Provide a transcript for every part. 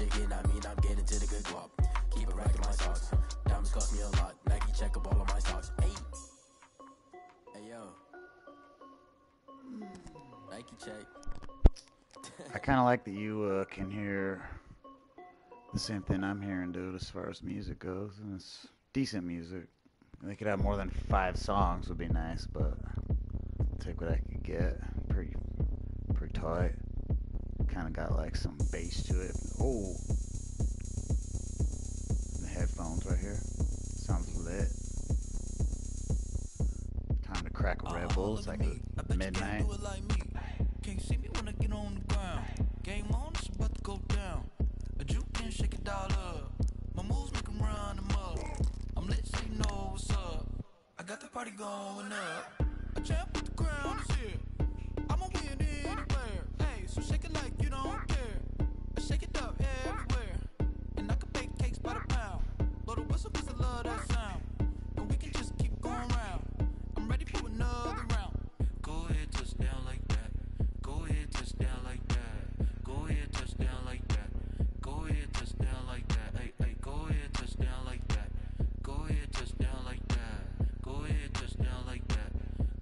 chicken, I mean I'm getting to the good guap. Keep it racking my socks. Diamonds cost me a lot. Nike check up all of my stocks. Hey. Hey yo. Nike check. I kind of like that you can hear the same thing I'm hearing, dude, as far as music goes. And it's decent music. They could have more than 5 songs would be nice, but take what I could get. Pretty tight. Kind of got like some bass to it. Oh, the headphones right here. Sounds lit. Time to crack a Red Bull. It's like midnight. Can't see me when I get on the ground. Game on, it's about to go down. A juke and shake it all up. My moves make them run them up. I'm lit so you know what's up. I got the party going up. A champ with the crown is here. I'ma win anywhere. Hey, so shake it like you don't care. I shake it up everywhere. And I can bake cakes by the pound. Blow the whistle cause I love that sound. And we can just keep going round. I'm ready for another round. Go ahead, touch down like that. Go ahead, touch down like that. Go ahead, touch down like that. Go ahead, touch down like that. Hey, hey, go ahead, touch down like that. Go ahead, touch down like that. Go ahead, touch down like that.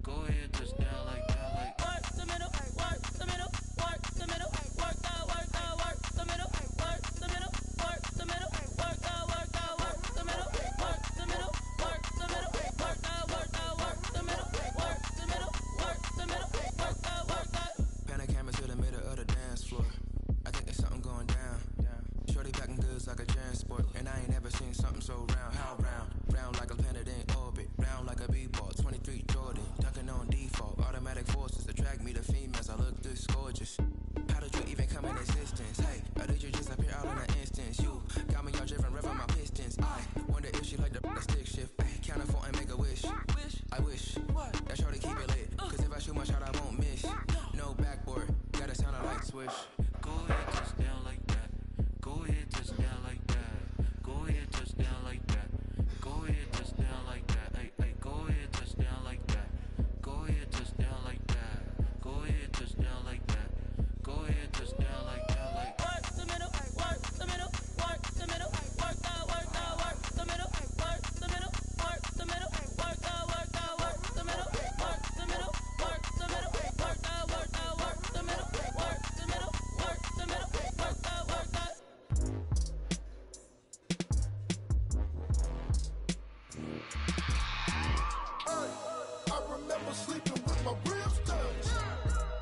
Go ahead, touch down like that. Like work the middle, work the middle, work the middle, work that, work the middle, work the middle, work the middle, work that, work the middle, work the middle, work the middle, work that, work the middle, work the middle, work the middle, work that. Pan the camera to the middle of the dance floor. I think there's something going down. Shorty backing goods like a transport, and I ain't never seen something so round. How round? Round like a planet in orbit, round like a b-ball. 23 Jordan, dunking on default. Automatic forces attract me to females. I look this gorgeous. How did you even come in existence? Hey, or did you just appear out in an instance? You got me all driven, revving my pistons. I wonder if she like the stick shift. Count for and make a wish. I wish that shorty keep it lit. Cause if I shoot my shot, I won't miss. No backboard, gotta sound a like swish. Go ahead, touch down like that. Go ahead, touch down like that. Go ahead, touch down like that. Go ahead, touch down like that. Hey, hey, go ahead, touch down like that. Go ahead, touch down like that. Go ahead, touch down like that. Go ahead, touch down like that. Like work the middle, work the middle, work the middle, work that, work the middle, work the middle, work the middle, work that, work the middle, work the middle, work the middle, work that, work the middle, work the middle, work the middle, work that, work that. I remember sleeping with my ribs touched.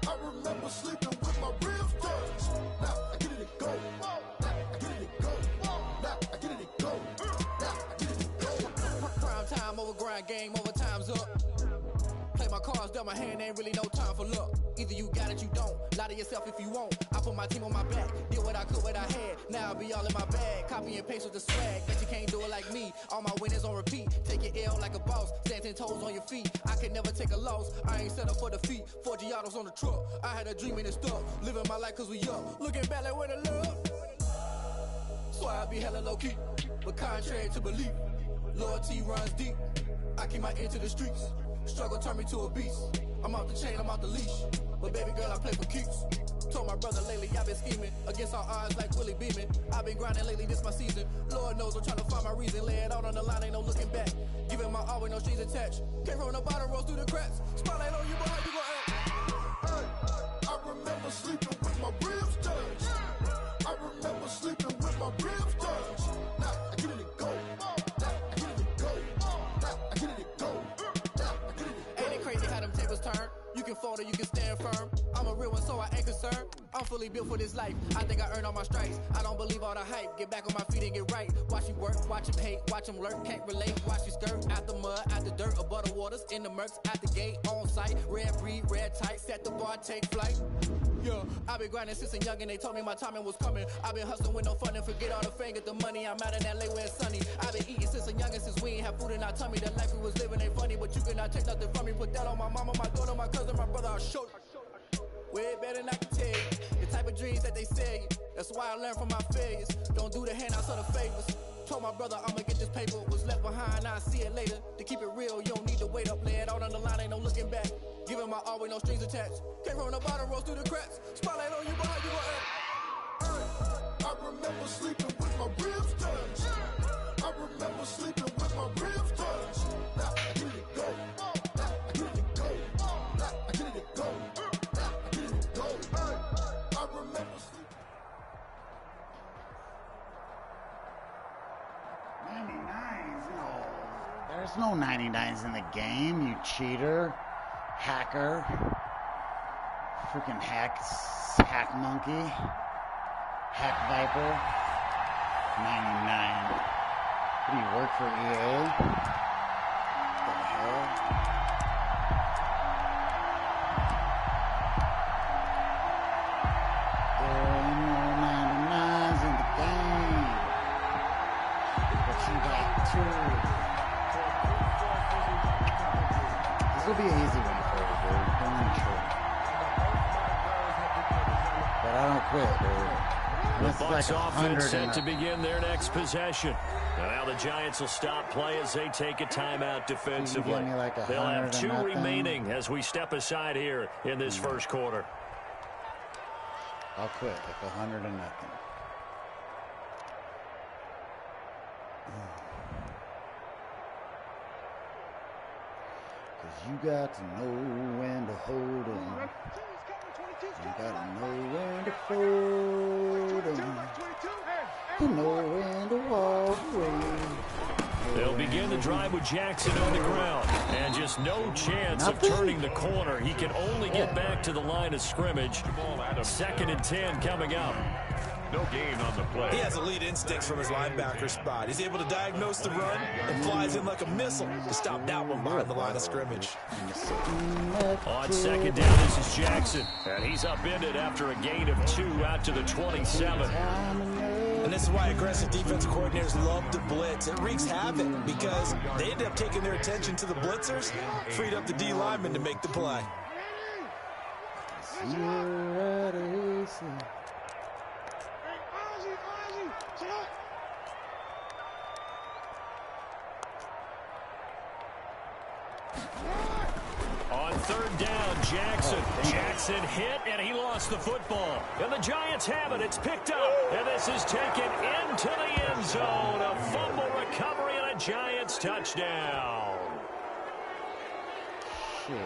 I remember sleeping with my ribs touched. Now I get it go. Now I get it go. Now I get it go. Now I get it go. Prime time over grind game, over time's up. Play my cards, dealt my hand, ain't really no time for luck. Either you got it, you don't. Lie to yourself if you won't. I put my team on my back, did what I could, what I had. Now I be all in my bag, copy and paste with the swag. Bet you can't do it like me. All my winners on repeat. Take your L like a boss, stand 10 toes on your feet. I can never take a loss. I ain't set up for defeat. 4 Giottos on the truck. I had a dream and it stuck. Living my life cause we up. Looking back like where the love. So I be hella low key, but contrary to belief, loyalty runs deep. I keep my ear to the streets. Struggle turned me to a beast. I'm out the chain, I'm out the leash. But baby girl, I play for keeps. Told my brother lately, I've been scheming against all odds like Willie Beeman. I've been grinding lately, this my season. Lord knows I'm trying to find my reason. Lay it out on the line, ain't no looking back. Giving my all with no strings attached. Came from the bottom, rose through the cracks. Spotlight on you, boy, how you gon' act? Hey, I remember sleeping with my ribs touched. I remember sleeping with my ribs touched. Now I get it go. Now I get it go. Now I get it go. Now I get it go. Ain't it crazy how them tables turn? You can fold or you can stand firm. I'm a real one, so I ain't concerned. I'm fully built for this life. I think I earned all my stripes. I don't believe all the hype. Get back on my feet and get right. Watch you work, watch him hate, watch him lurk. Can't relate, watch you skirt. Out the mud, out the dirt, above the waters, in the murks, out the gate, on site. Red breed, red tight, set the bar, take flight. Yeah, I been grinding since a young and they told me my timing was coming. I been hustling with no fun and forget all the fame, get the money. I'm out in LA where it's sunny. I been eating since a young and since we ain't have food in our tummy. The life we was living ain't funny, but you cannot take nothing from me. Put that on my mama, my daughter, my cousin, my brother, I'll show you. Way better than I can tell you. The type of dreams that they sell you. That's why I learned from my failures. Don't do the handouts or the favors. Told my brother I'ma get this paper. Was left behind, I'll see it later. To keep it real, you don't need to wait up. Lay it out on the line, ain't no looking back. Giving my all with no strings attached. Came from the bottom, rose through the cracks. Spotlight on you, boy, how you gon' act? I remember sleeping with my ribs touched. I remember sleeping with my ribs touched. Now I get it go. Now I get it go. Now I get it go. Now I get it go. I remember sleeping. 99s? No. There's no 99s in the game, you cheater. Hacker. Freaking hack monkey. Hack viper. 99. What do you work for, EA? What the hell? There ain't no 99s in the game. But you got two. This will be an easy one for you, dude. Don't even trip. But I don't quit, dude. The This is Bucs like offense set 100 to begin their next possession. Now the Giants will stop play as they take a timeout defensively. me like They'll have 2 100 remaining as we step aside here in this first quarter. I'll quit like 100 and nothing. Cause you got to know when to hold 'em. You gotta know when to fold 'em. You know when to walk away. They'll begin the drive with Jackson on the ground. And just no chance of turning the corner. He can only get back to the line of scrimmage. 2nd and 10 coming up. No gain on the play. He has elite instincts from his linebacker spot. He's able to diagnose the run and flies in like a missile to stop that one behind the line of scrimmage. On 2nd down, this is Jackson. And he's upended after a gain of 2 out to the 27. And this is why aggressive defensive coordinators love to blitz. It wreaks havoc because they end up taking their attention to the blitzers, freed up the D lineman to make the play. On 3rd down, Jackson. Jackson hit, and he lost the football. And the Giants have it. It's picked up. And this is taken into the end zone. A fumble recovery and a Giants touchdown.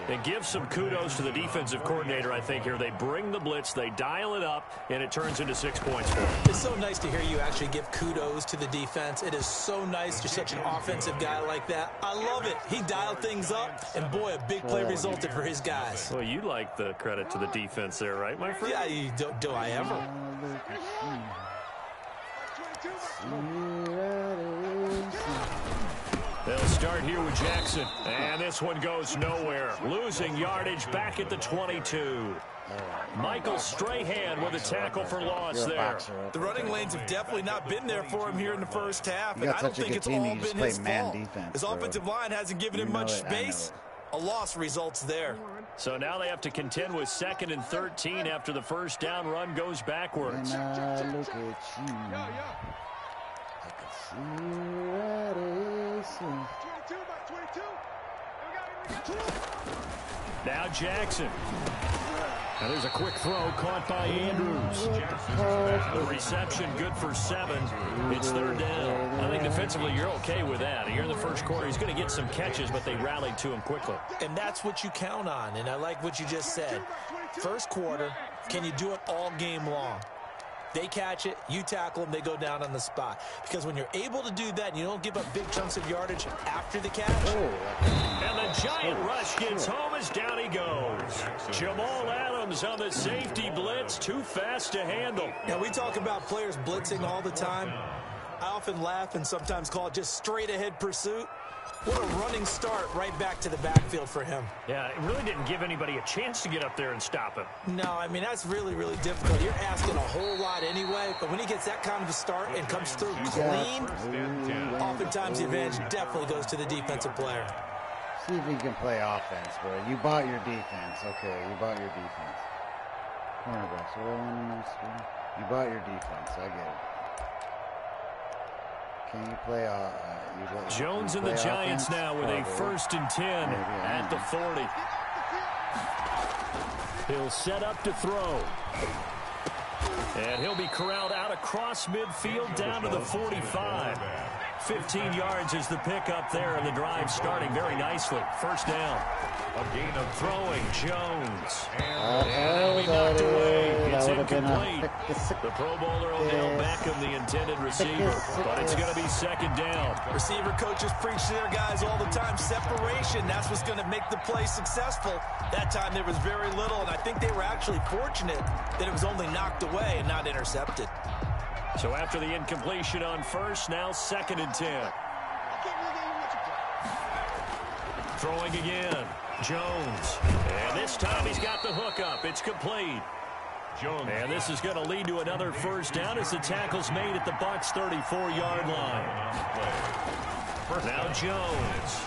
And give some kudos to the defensive coordinator, I think, here. They bring the blitz, they dial it up, and it turns into 6 points for them. It's so nice to hear you actually give kudos to the defense. It is so nice. You're such an offensive guy like that. I love it. He dialed things up, and boy, a big play resulted for his guys. Well, you like the credit to the defense there, right, my friend? Yeah, do I ever? They'll start here with Jackson. And this one goes nowhere. Losing yardage back at the 22. Michael Strahan with a tackle for loss there. The running lanes have definitely not been there for him here in the first half, and got I don't such a think good it's team, all you just been play his man fault. defense, His bro. offensive line hasn't given him much space. A loss results there. So now they have to contend with 2nd and 13 after the first down run goes backwards. And I look at you. I can see you at a Now Jackson. Now there's a quick throw caught by Andrews. The reception good for 7. It's 3rd down. I think defensively you're okay with that. Here in the first quarter, he's going to get some catches, but they rallied to him quickly. And that's what you count on, and I like what you just said. First quarter, can you do it all game long? They catch it, you tackle them, they go down on the spot. Because when you're able to do that and you don't give up big chunks of yardage after the catch. And the giant rush gets home as down he goes. Jamal Adams on the safety blitz, too fast to handle. Now, we talk about players blitzing all the time. I often laugh and sometimes call it just straight ahead pursuit. What a running start right back to the backfield for him. Yeah, it really didn't give anybody a chance to get up there and stop him. No, I mean, that's really, really difficult. You're asking a whole lot anyway, but when he gets that kind of a start and comes through clean, oftentimes the advantage definitely goes to the defensive player. See if he can play offense, bro. You bought your defense. Okay, you bought your defense. Cornerbacks, you bought your defense. I get it. Can you play Jones and the Giants now with a 1st and 10 at the 40. He'll set up to throw. And he'll be corralled out across midfield down to the 45. 15 yards is the pickup there, and the drive starting very nicely. First down. A gain of throwing, Jones. And he knocked away. It's incomplete. The Pro Bowler Odell Beckham, the intended receiver, but it's going to be second down. Receiver coaches preach to their guys all the time. Separation, that's what's going to make the play successful. That time there was very little, and I think they were actually fortunate that it was only knocked away and not intercepted. So after the incompletion on first, now second and 10. Throwing again, Jones. And this time he's got the hook up. It's complete. Jones. And this is going to lead to another first down as the tackle's made at the Bucs' 34-yard line. Now Jones.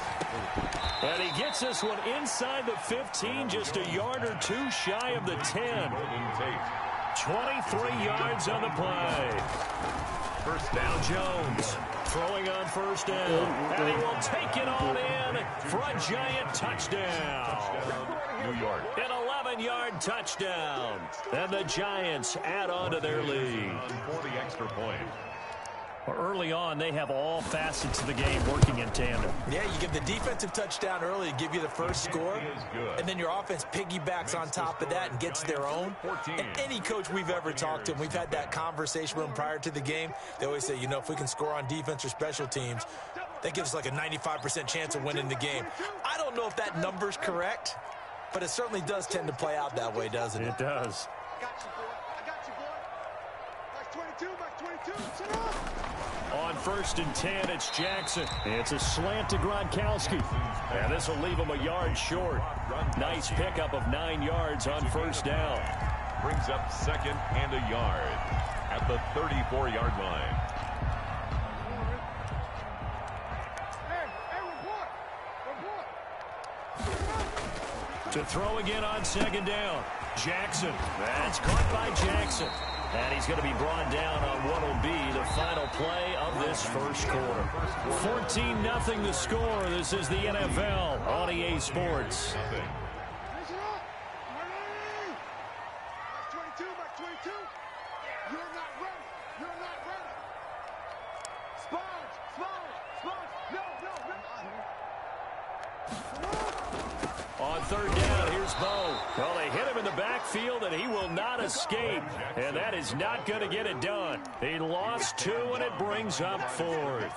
And he gets this one inside the 15, just a yard or two shy of the 10. 23 yards on the play. First down, Jones. Throwing on first down. And he will take it all in for a giant touchdown. New York. An 11-yard touchdown. And the Giants add on to their lead. For the extra point. Early on, they have all facets of the game working in tandem. Yeah, you give the defensive touchdown early to give you the first score, and then your offense piggybacks on top of that and gets their own. And any coach we've ever talked to, and we've had that conversation with them prior to the game, they always say, you know, if we can score on defense or special teams, that gives us like a 95% chance of winning the game. I don't know if that number's correct, but it certainly does tend to play out that way, doesn't it? It does. I got you, boy. Max 22, Max 22. Sit up. On first and 10, it's Jackson. It's a slant to Gronkowski. And this will leave him a yard short. Nice pickup of 9 yards on first down. Brings up second and a yard at the 34-yard line. To throw again on second down. Jackson. That's caught by Jackson. And he's going to be brought down on what will be the final play of this first quarter. 14-0 the score. This is the NFL on EA Sports. Listen up. Ready? Max 22, Max 22. You're not ready. You're not ready. Sponge. No. On third down, here's Bo. Well, they hit him in the backfield, and he will not escape. And that is not going to get it done. He lost 2, and it brings up 4th.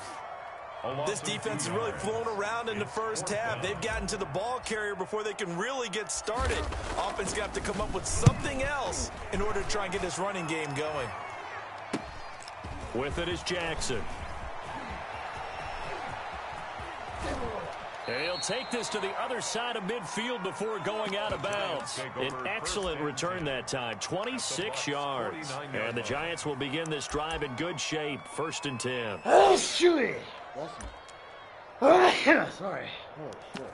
This defense has really flown around in the first half. They've gotten to the ball carrier before they can really get started. Offense got to come up with something else in order to try and get this running game going. With it is Jackson. And he'll take this to the other side of midfield before going out of bounds. An excellent return that time, 26 yards. And the Giants will begin this drive in good shape, first and 10. Oh, shoot. Sorry. Holy shit.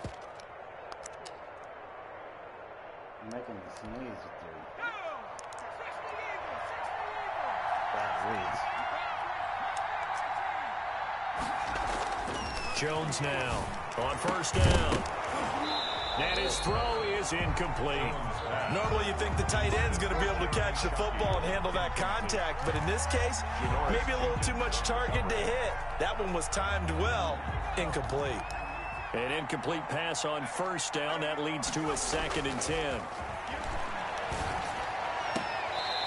I'm making me sneeze with your bad reads. Jones now on first down. And his throw is incomplete. Normally you think the tight end's going to be able to catch the football and handle that contact, but in this case, maybe a little too much target to hit. That one was timed well. Incomplete. An incomplete pass on first down. That leads to a second and 10.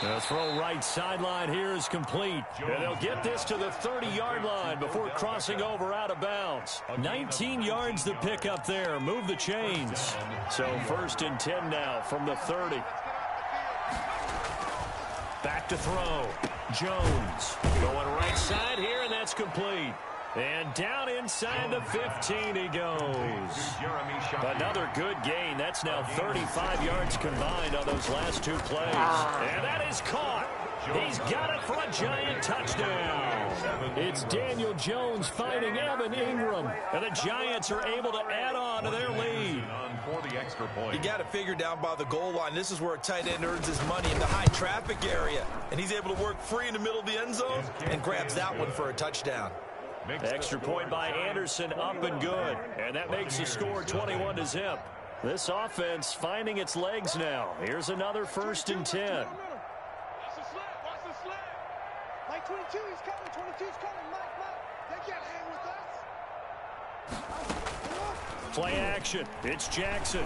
The throw right sideline here is complete. And they'll get this to the 30-yard line before crossing over out of bounds. 19 yards the pickup there. Move the chains. So first and 10 now from the 30. Back to throw. Jones going right side here, and that's complete. And down inside the 15 he goes. Another good gain. That's now 35 yards combined on those last 2 plays. And that is caught. He's got it for a giant touchdown. It's Daniel Jones finding Evan Ingram. And the Giants are able to add on to their lead. You got to figure down by the goal line. This is where a tight end earns his money, in the high traffic area. And he's able to work free in the middle of the end zone and grabs that one for a touchdown. Extra point by Anderson, up and good. And that makes the score 21-0. This offense finding its legs now. Here's another first and 10. Hey, 22, he's coming. 22's coming. Mike. They can't hang with us. Play action. It's Jackson.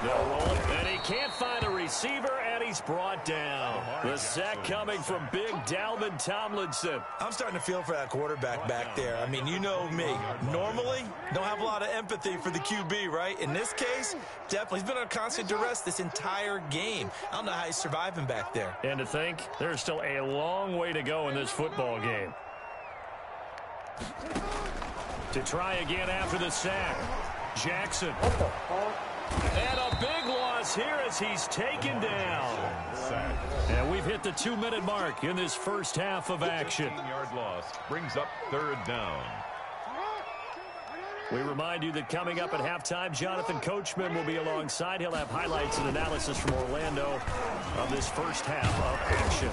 They'll roll it, and he can't find a receiver, and he's brought down. The sack coming from big Dalvin Tomlinson. I'm starting to feel for that quarterback back there. I mean, you know me. Normally, don't have a lot of empathy for the QB, right? In this case, definitely. He's been on constant duress this entire game. I don't know how he's surviving back there. And to think, there's still a long way to go in this football game. To try again after the sack. Jackson. And a big loss here as he's taken down. And we've hit the 2-minute mark in this first half of action. 15-yard loss brings up third down. We remind you that coming up at halftime, Jonathan Coachman will be alongside. He'll have highlights and analysis from Orlando of this first half of action.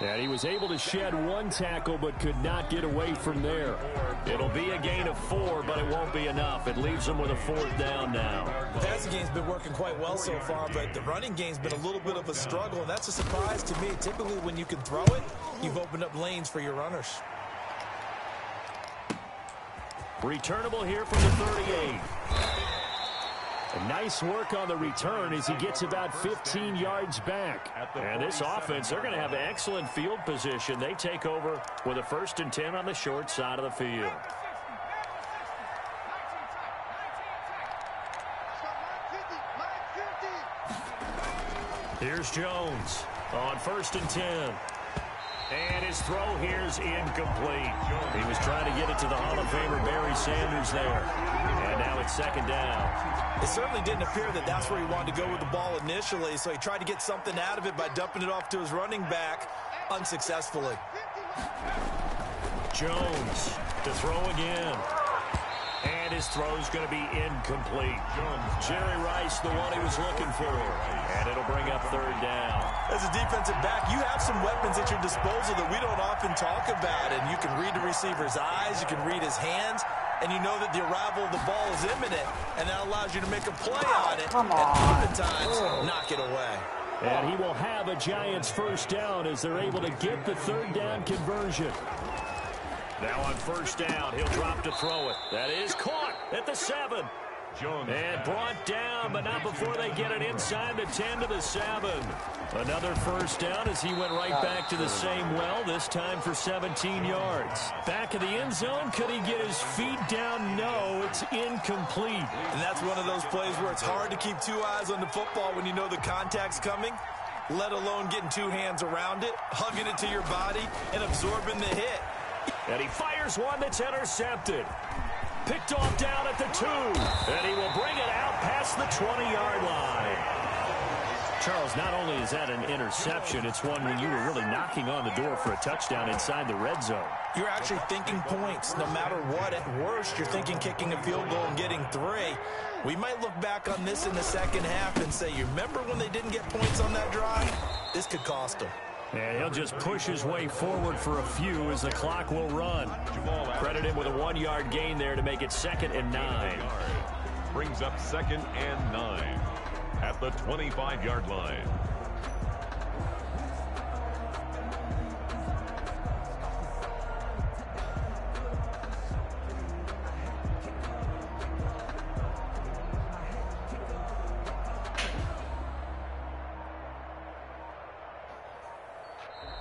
And he was able to shed one tackle but could not get away from there. It'll be a gain of 4, but it won't be enough. It leaves him with a 4th down now. The passing game's been working quite well so far, but the running game's been a little bit of a struggle, and that's a surprise to me. Typically, when you can throw it, you've opened up lanes for your runners. Returnable here from the 38. Nice work on the return as he gets about 15 yards back. And this offense, they're going to have excellent field position. They take over with a 1st and 10 on the short side of the field. Here's Jones on 1st and 10. And his throw here's incomplete. He was trying to get it to the Hall of Famer Barry Sanders there. And now it's 2nd down. It certainly didn't appear that that's where he wanted to go with the ball initially, so he tried to get something out of it by dumping it off to his running back unsuccessfully. Jones to throw again. And his throw's going to be incomplete. Jerry Rice, the one he was looking for. And it'll bring up 3rd down. As a defensive back, you have some weapons at your disposal that we don't often talk about. And you can read the receiver's eyes, you can read his hands, and you know that the arrival of the ball is imminent. And that allows you to make a play on it. And oftentimes, knock it away. And he will have a Giants 1st down as they're able to get the 3rd down conversion. Now on 1st down, he'll drop to throw it. That is caught at the 7. And brought down, but not before they get it inside the 10 to the 7. Another 1st down as he went right back to the same well, this time for 17 yards. Back of the end zone, could he get his feet down? No, it's incomplete. And that's one of those plays where it's hard to keep 2 eyes on the football when you know the contact's coming, let alone getting 2 hands around it, hugging it to your body, and absorbing the hit. And he fires one that's intercepted. Picked off down at the 2. And he will bring it out past the 20-yard line. Charles, not only is that an interception, it's one when you were really knocking on the door for a touchdown inside the red zone. You're actually thinking points. No matter what, at worst, you're thinking kicking a field goal and getting 3. We might look back on this in the second half and say, you remember when they didn't get points on that drive? This could cost them. And he'll just push his way forward for a few as the clock will run. Credit him with a 1-yard gain there to make it 2nd and 9. Brings up 2nd and 9 at the 25-yard line.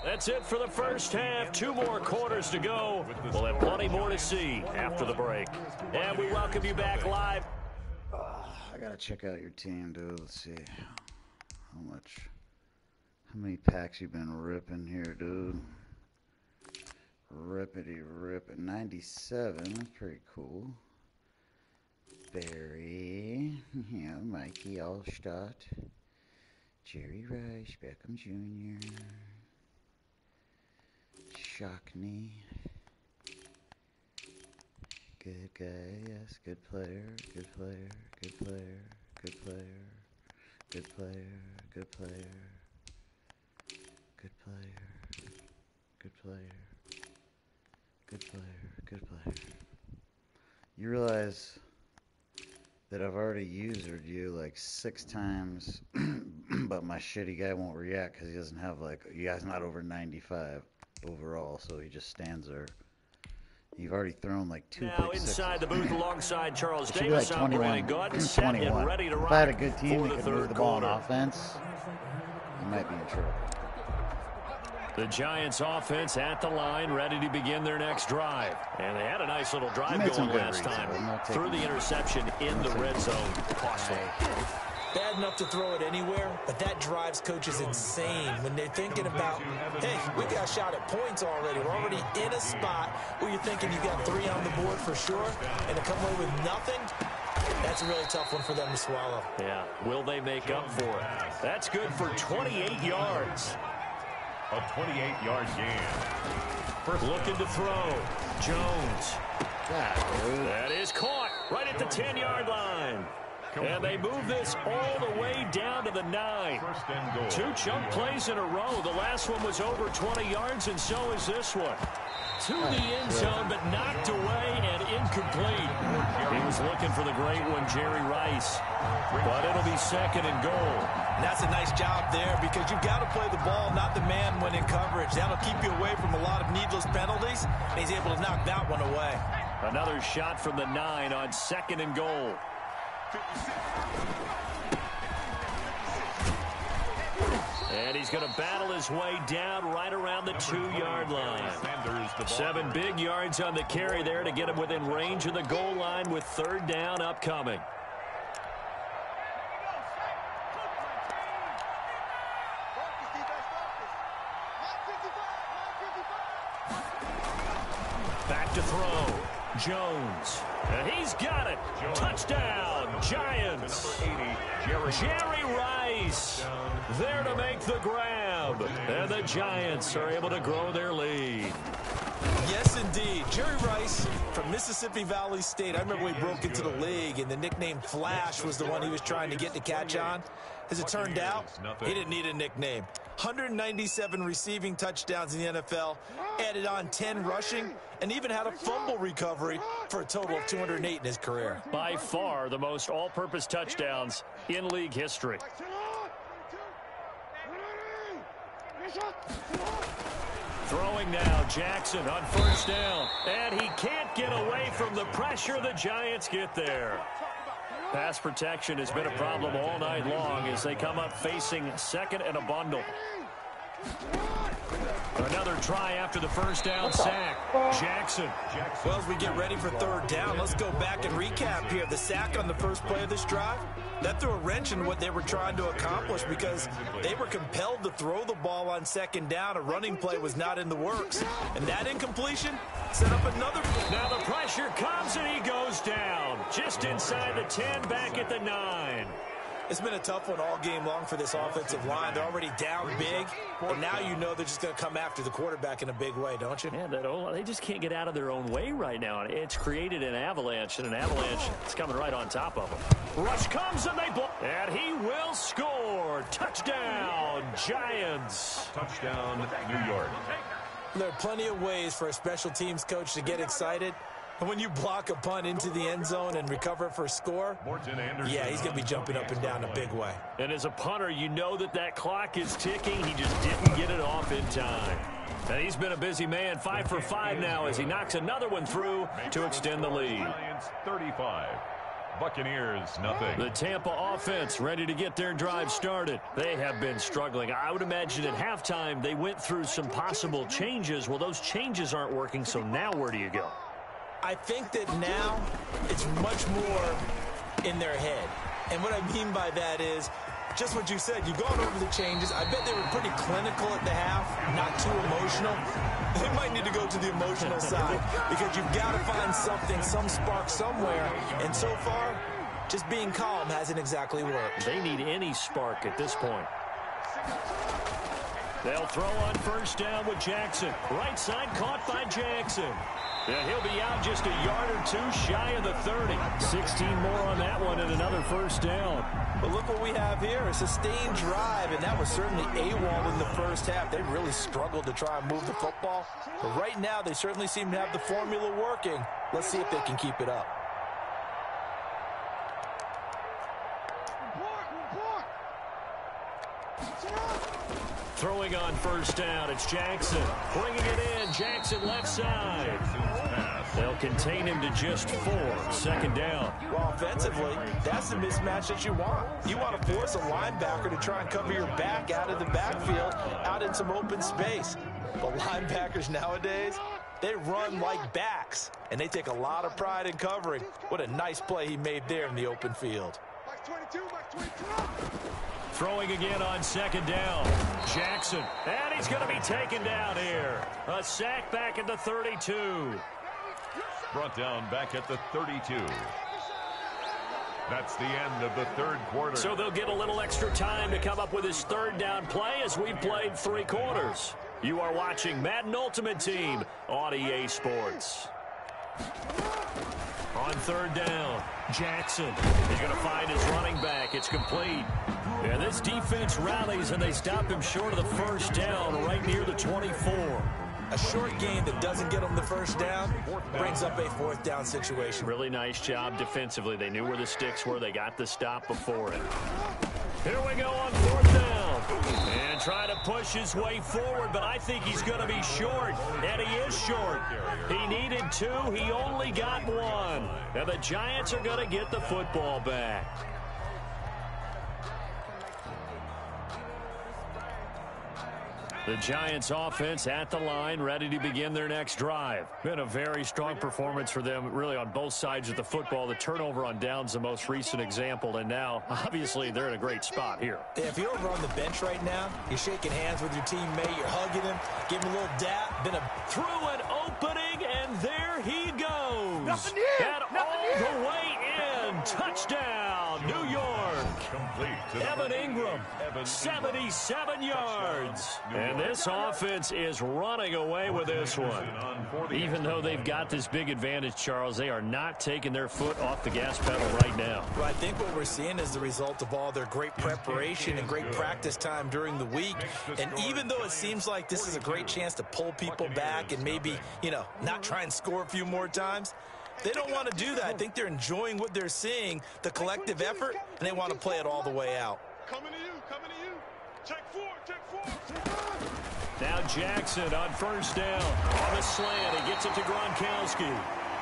That's it for the first half. 2 more quarters to go. We'll have plenty more to see after the break. And we welcome you back live. I gotta check out your team, dude. Let's see how many packs you've been ripping here, dude. Rippity rip. 97. That's pretty cool. Barry. Yeah, Mikey Allstott. Jerry Rice. Beckham Jr. Shockney. Good guy, yes. Good player, good player, good player, good player, good player, good player, good player, good player, good player, good player. You realize that I've already usered you like 6 times, but my shitty guy won't react because he doesn't have like, you guys not over 95. overall, so he just stands there. You've already thrown like 2 Now pick inside the booth alongside Charles It should be Davis. like I'm 21, Brandon Good, set and 21. ready to If rock I had a good team for that the could move third the ball on quarter. offense, you might be in trouble. The Giants offense at the line, ready to begin their next drive. And they had a nice little drive made some going good last reads, time. though. I'm not Threw taking- the interception in the red zone. Costly. Bad enough to throw it anywhere, but that drives coaches insane when they're thinking about, hey, we got a shot at points already. We're already in a spot where you're thinking you got 3 on the board for sure, and to come away with nothing, that's a really tough one for them to swallow. Yeah, will they make up for it? That's good for 28 yards. A 28-yard gain. First looking to throw. Jones. That is caught right at the 10-yard line. And they move this all the way down to the 9. First and goal. 2 chunk plays in a row. The last one was over 20 yards, and so is this one. To the end zone, but knocked away and incomplete. He was looking for the great one, Jerry Rice. But it'll be second and goal. And that's a nice job there because you've got to play the ball, not the man when in coverage. That'll keep you away from a lot of needless penalties, and he's able to knock that one away. Another shot from the 9 on second and goal. And he's going to battle his way down right around the 2-yard line. 7 big yards on the carry there to get him within range of the goal line with third down upcoming. Back to throw. Jones. And he's got it. Touchdown, Giants. Jerry Rice there to make the grab. And the Giants are able to grow their lead. Yes, indeed. Jerry Rice from Mississippi Valley State. I remember when he broke into the league, and the nickname Flash was the one he was trying to get to catch on. As it turned out, he didn't need a nickname. 197 receiving touchdowns in the NFL, added on 10 rushing, and even had a fumble recovery for a total of 208 in his career. By far the most all-purpose touchdowns in league history. Throwing now, Jackson on first down. And he can't get away from the pressure. The Giants get there. Pass protection has been a problem all night long as they come up facing second and a bundle. Another try after the first down sack. Jackson. Well, as we get ready for third down, let's go back and recap here. The sack on the first play of this drive, that threw a wrench in what they were trying to accomplish because they were compelled to throw the ball on second down. A running play was not in the works. And that incompletion set up another. Now the pressure comes and he goes down. Just inside the 10, back at the 9. It's been a tough one all game long for this offensive line. They're already down big, and now you know they're just going to come after the quarterback in a big way, don't you? Yeah, they just can't get out of their own way right now. It's created an avalanche, and an avalanche is coming right on top of them. Rush comes, and they block. And he will score. Touchdown, Giants. Touchdown, New York. There are plenty of ways for a special teams coach to get excited. And when you block a punt into the end zone and recover for a score, yeah, he's going to be jumping up and down a big way. And as a punter, you know that clock is ticking. He just didn't get it off in time. And he's been a busy man, 5 for 5 now as he knocks another one through to extend the lead. Giants 35. Buccaneers, nothing. The Tampa offense ready to get their drive started. They have been struggling. I would imagine at halftime they went through some possible changes. Well, those changes aren't working, so now where do you go? I think that now it's much more in their head. And what I mean by that is just what you said. You've gone over the changes. I bet they were pretty clinical at the half, not too emotional. They might need to go to the emotional side because you've got to find something, some spark somewhere. And so far, just being calm hasn't exactly worked. They need any spark at this point. They'll throw on first down with Jackson. Right side caught by Jackson. And he'll be out just a yard or two shy of the 30. 16 more on that one and another first down. But look what we have here, a sustained drive, and that was certainly AWOL in the first half. They really struggled to try and move the football. But right now, they certainly seem to have the formula working. Let's see if they can keep it up. Throwing on first down, it's Jackson. Bringing it in, Jackson left side. They'll contain him to just 4. Second down. Well, offensively, that's the mismatch that you want. You want to force a linebacker to try and cover your back out of the backfield, out in some open space. But linebackers nowadays, they run like backs, and they take a lot of pride in covering. What a nice play he made there in the open field. Throwing again on second down. Jackson, and he's going to be taken down here. A sack back at the 32. Brought down back at the 32. That's the end of the third quarter. So they'll get a little extra time to come up with his third down play as we've played 3 quarters. You are watching Madden Ultimate Team on EA Sports. On third down, Jackson is going to find his running back. It's complete. And this defense rallies, and they stop him short of the first down right near the 24. A short game that doesn't get them the first down brings up a fourth down situation. Really nice job defensively. They knew where the sticks were. They got the stop before it. Here we go on fourth down. And trying to push his way forward, but I think he's going to be short. And he is short. He needed 2. He only got 1. And the Giants are going to get the football back. The Giants offense at the line, ready to begin their next drive. Been a very strong performance for them, really, on both sides of the football. The turnover on downs, the most recent example, and now, obviously, they're in a great spot here. Yeah, if you're over on the bench right now, you're shaking hands with your teammate, you're hugging him, giving him a little dap. Through an opening, and there he goes. Nothing here. And all the way in. Touchdown, New York. Evan Ingram, 77 yards. And this offense is running away with this one. Even though they've got this big advantage, Charles, they are not taking their foot off the gas pedal right now. Well, I think what we're seeing is the result of all their great preparation and great practice time during the week. And even though it seems like this is a great chance to pull people back and maybe, not try and score a few more times, they don't want to do that. I think they're enjoying what they're seeing, the collective effort, and they want to play it all the way out. Coming to you. Check 4. Now Jackson on first down. On the slant, he gets it to Gronkowski.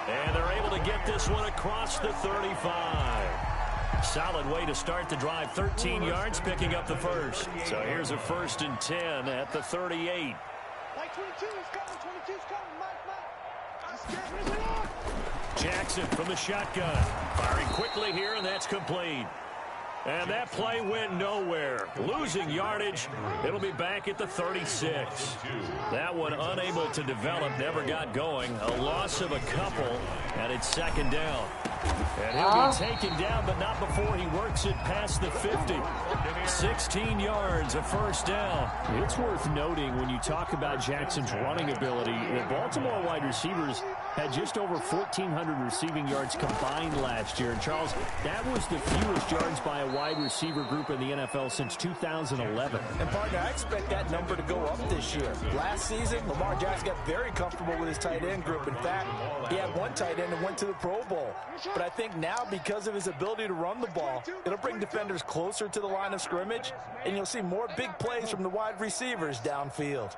And they're able to get this one across the 35. Solid way to start the drive. 13 yards, picking up the first. So here's a 1st and 10 at the 38. Jackson from the shotgun. Firing quickly here, and that's complete. And that play went nowhere. Losing yardage. It'll be back at the 36. That one unable to develop, never got going. A loss of a couple, and it's second down. And he'll be taken down, but not before he works it past the 50. 16 yards, a first down. It's worth noting when you talk about Jackson's running ability, the Baltimore wide receivers had just over 1,400 receiving yards combined last year. And Charles, that was the fewest yards by a wide receiver group in the NFL since 2011. And partner, I expect that number to go up this year. Last season, Lamar Jackson got very comfortable with his tight end group. In fact, he had one tight end and went to the Pro Bowl. But I think now, because of his ability to run the ball, it'll bring defenders closer to the line of scrimmage, and you'll see more big plays from the wide receivers downfield.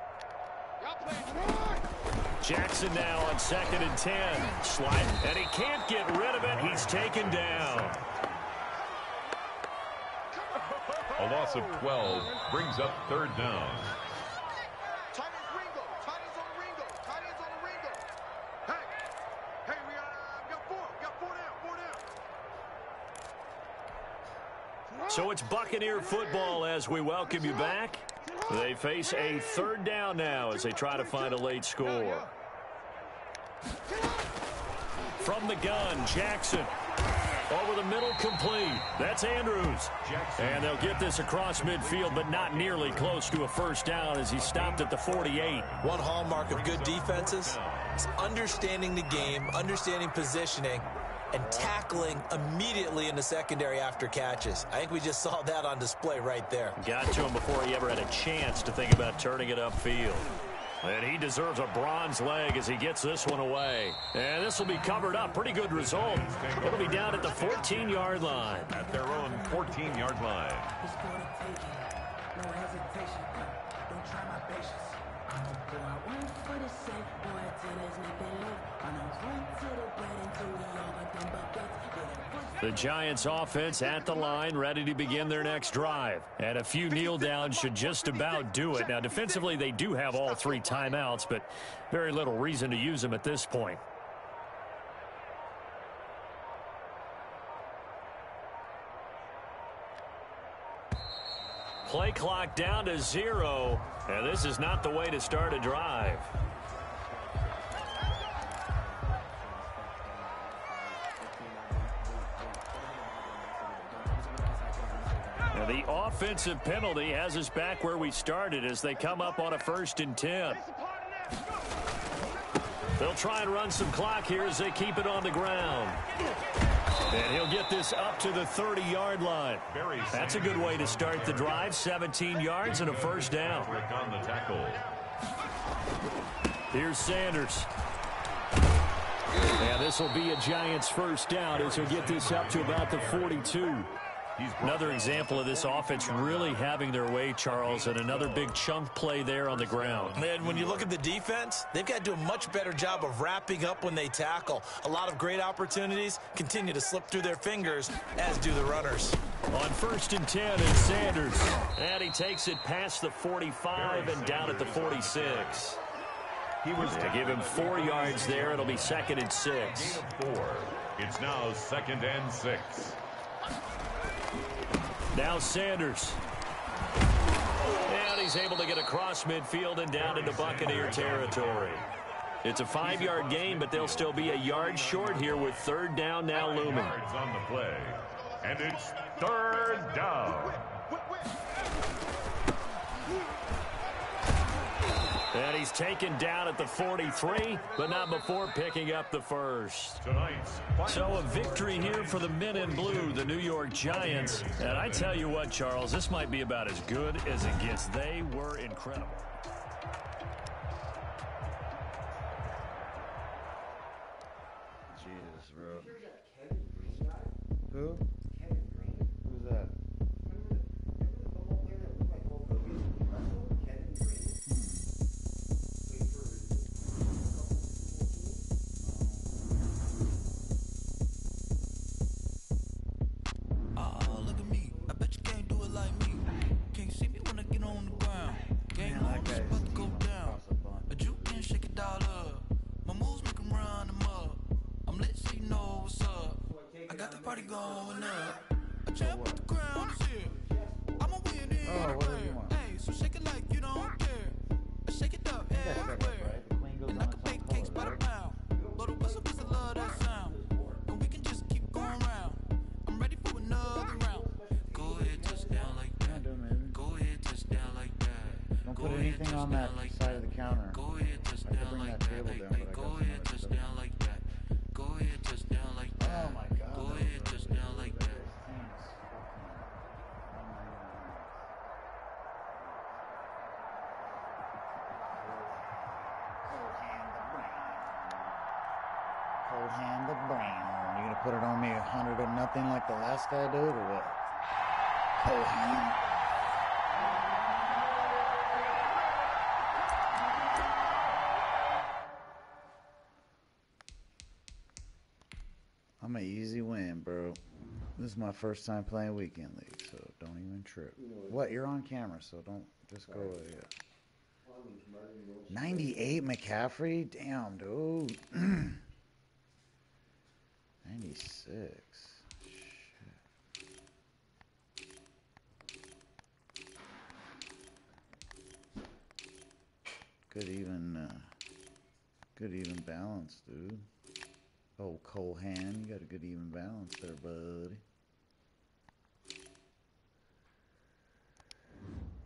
Jackson now on 2nd and 10. Slide, and he can't get rid of it. He's taken down. A loss of 12 brings up 3rd down. So it's Buccaneer football as we welcome you back. They face a 3rd down now as they try to find a late score. From the gun, Jackson. Over the middle, complete. That's Andrews. And they'll get this across midfield, but not nearly close to a first down as he stopped at the 48. One hallmark of good defenses is understanding the game, understanding positioning, and tackling immediately in the secondary after catches. I think we just saw that on display right there. Got to him before he ever had a chance to think about turning it upfield. And he deserves a bronze leg as he gets this one away. And this will be covered up. Pretty good result. It'll be down at the 14-yard line. At their own 14-yard line. The Giants offense at the line, ready to begin their next drive. And a few kneel downs should just about do it. Now, defensively, they do have all 3 timeouts, but very little reason to use them at this point. Play clock down to 0, and this is not the way to start a drive. And the offensive penalty has us back where we started as they come up on a 1st and 10. They'll try and run some clock here as they keep it on the ground. And he'll get this up to the 30-yard line. That's a good way to start the drive. 17 yards and a 1st down. On the tackle. Here's Sanders. And this will be a Giants 1st down as he'll get this up to about the 42. Another example of this offense really having their way, Charles, and another big chunk play there on the ground. And when you look at the defense, they've got to do a much better job of wrapping up when they tackle. A lot of great opportunities continue to slip through their fingers, as do the runners. On 1st and 10, it's Sanders. And he takes it past the 45 and down at the 46. To give him 4 yards there, it'll be 2nd and 6. 4. It's now 2nd and 6. Now Sanders. And he's able to get across midfield and down into Buccaneer territory. It's a 5-yard gain, but they'll still be a yard short here with 3rd down now looming. Yards on the play. And it's 3rd down. And he's taken down at the 43, but not before picking up the 1st. So a victory here for the men in blue, the New York Giants. And I tell you what, Charles, this might be about as good as it gets. They were incredible. Jesus, bro. Who? Who's that? On that side of the counter. Go ahead, touch down like that. Go ahead, touch down like that. Go ahead, touch down like that. Oh my God. Go ahead, touch down like that. Cold hand the brown. You gonna put it on me 100-0 like the last guy did, or what? Cold hand. I'm an easy win, bro. This is my first time playing weekend league, so don't even trip. What? You're on camera, so don't just go. Yeah. 98 McCaffrey? Damn, dude. 96. Shit. Good even balance, dude. Oh, Cole Hand, you got a good even balance there, buddy.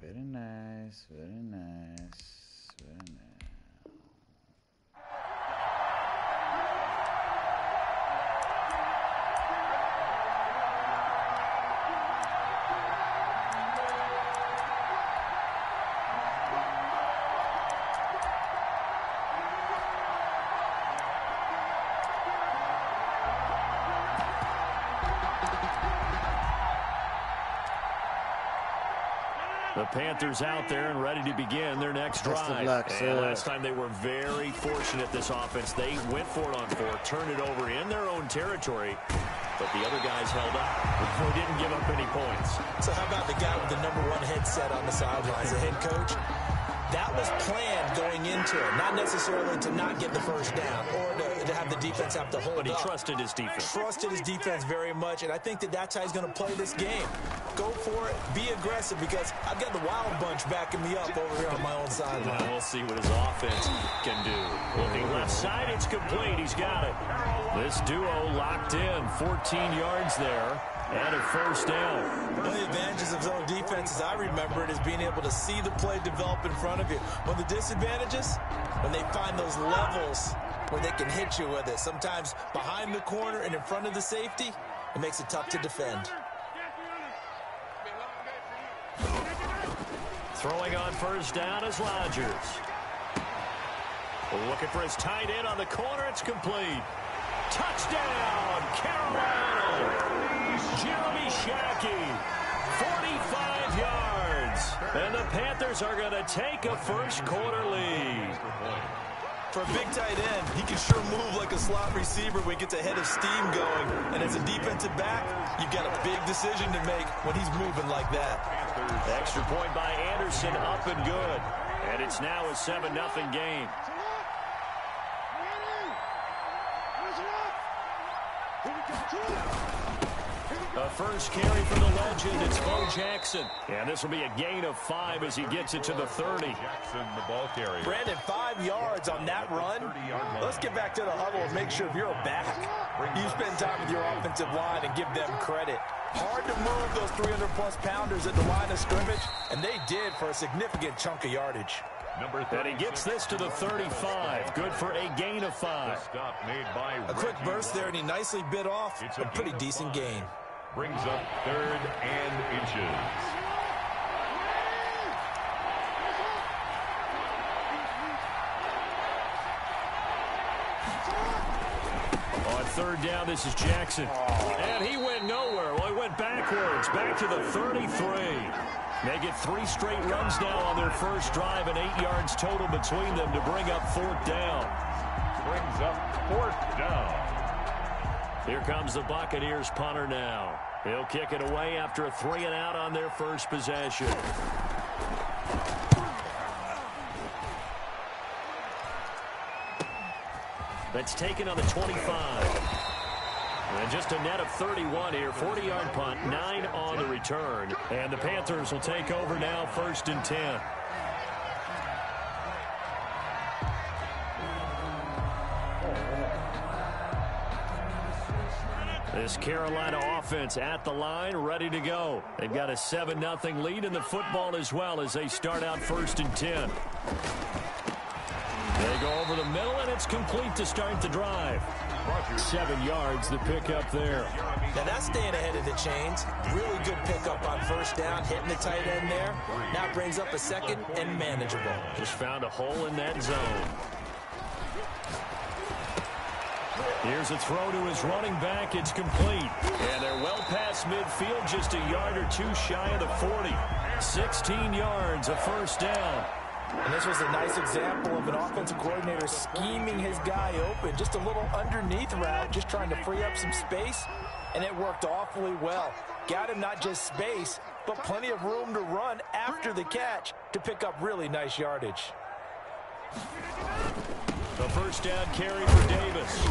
Very nice, very nice, very nice. The Panthers out there and ready to begin their next drive. Best of luck, sir. And last time they were very fortunate, this offense. They went for it on 4, turned it over in their own territory, but the other guys held up. They didn't give up any points. So how about the guy with the #1 headset on the sidelines, the head coach? That was planned going into it, not necessarily to not get the first down or to have the defense have to hold But he up. trusted his defense. Trusted his defense very much, and I think that's how he's going to play this game. Go for it, be aggressive, because I've got the wild bunch backing me up over here on my own sideline. Well, we'll see what his offense can do. Looking left side, it's complete. He's got it. This duo locked in, 14 yards there. And a first down. One of the advantages of zone defense, as I remember it, is being able to see the play develop in front of you. One of the disadvantages, when they find those levels where they can hit you with it, sometimes behind the corner and in front of the safety, it makes it tough to defend. Throwing on first down is Rodgers. Looking for his tight end on the corner. It's complete. Touchdown, Carolina. Jeremy Shackey, 45 yards. And the Panthers are going to take a first-quarter lead. For a big tight end, he can sure move like a slot receiver when he gets a head of steam going. And as a defensive back, you've got a big decision to make when he's moving like that. Extra point by Anderson, up and good. And it's now a 7-0 game. A first carry for the legend, it's Bo Jackson. And this will be a gain of 5 as he gets it to the 30. Jackson, the ball carrier. Brandon, 5 yards on that run. Let's get back to the huddle and make sure if you're a back, you spend time with your offensive line and give them credit. Hard to move those 300-plus pounders at the line of scrimmage, and they did for a significant chunk of yardage. And he gets this to the 35. Good for a gain of 5. Stop made by A quick burst there, and he nicely bit off a pretty decent gain. Brings up 3rd and inches. On 3rd down, this is Jackson. And he went nowhere. Well, he went backwards, back to the 33. They get 3 straight runs now on their first drive and 8 yards total between them to bring up 4th down. Brings up 4th down. Here comes the Buccaneers punter now. He'll kick it away after a 3-and-out on their first possession. That's taken on the 25. And just a net of 31 here. 40-yard punt, 9 on the return. And the Panthers will take over now, 1st and 10. This Carolina offense at the line, ready to go. They've got a 7-0 lead in the football as well as they start out 1st and 10. They go over the middle, and it's complete to start the drive. 7 yards, the pickup there. Now that's staying ahead of the chains. Really good pickup on first down, hitting the tight end there. Now brings up a 2nd and manageable. Just found a hole in that zone. Here's a throw to his running back. It's complete. And they're well past midfield, just a yard or 2 shy of the 40. 16 yards, a first down. And this was a nice example of an offensive coordinator scheming his guy open. Just a little underneath route, just trying to free up some space. And it worked awfully well. Got him not just space, but plenty of room to run after the catch to pick up really nice yardage. The first down carry for Davis.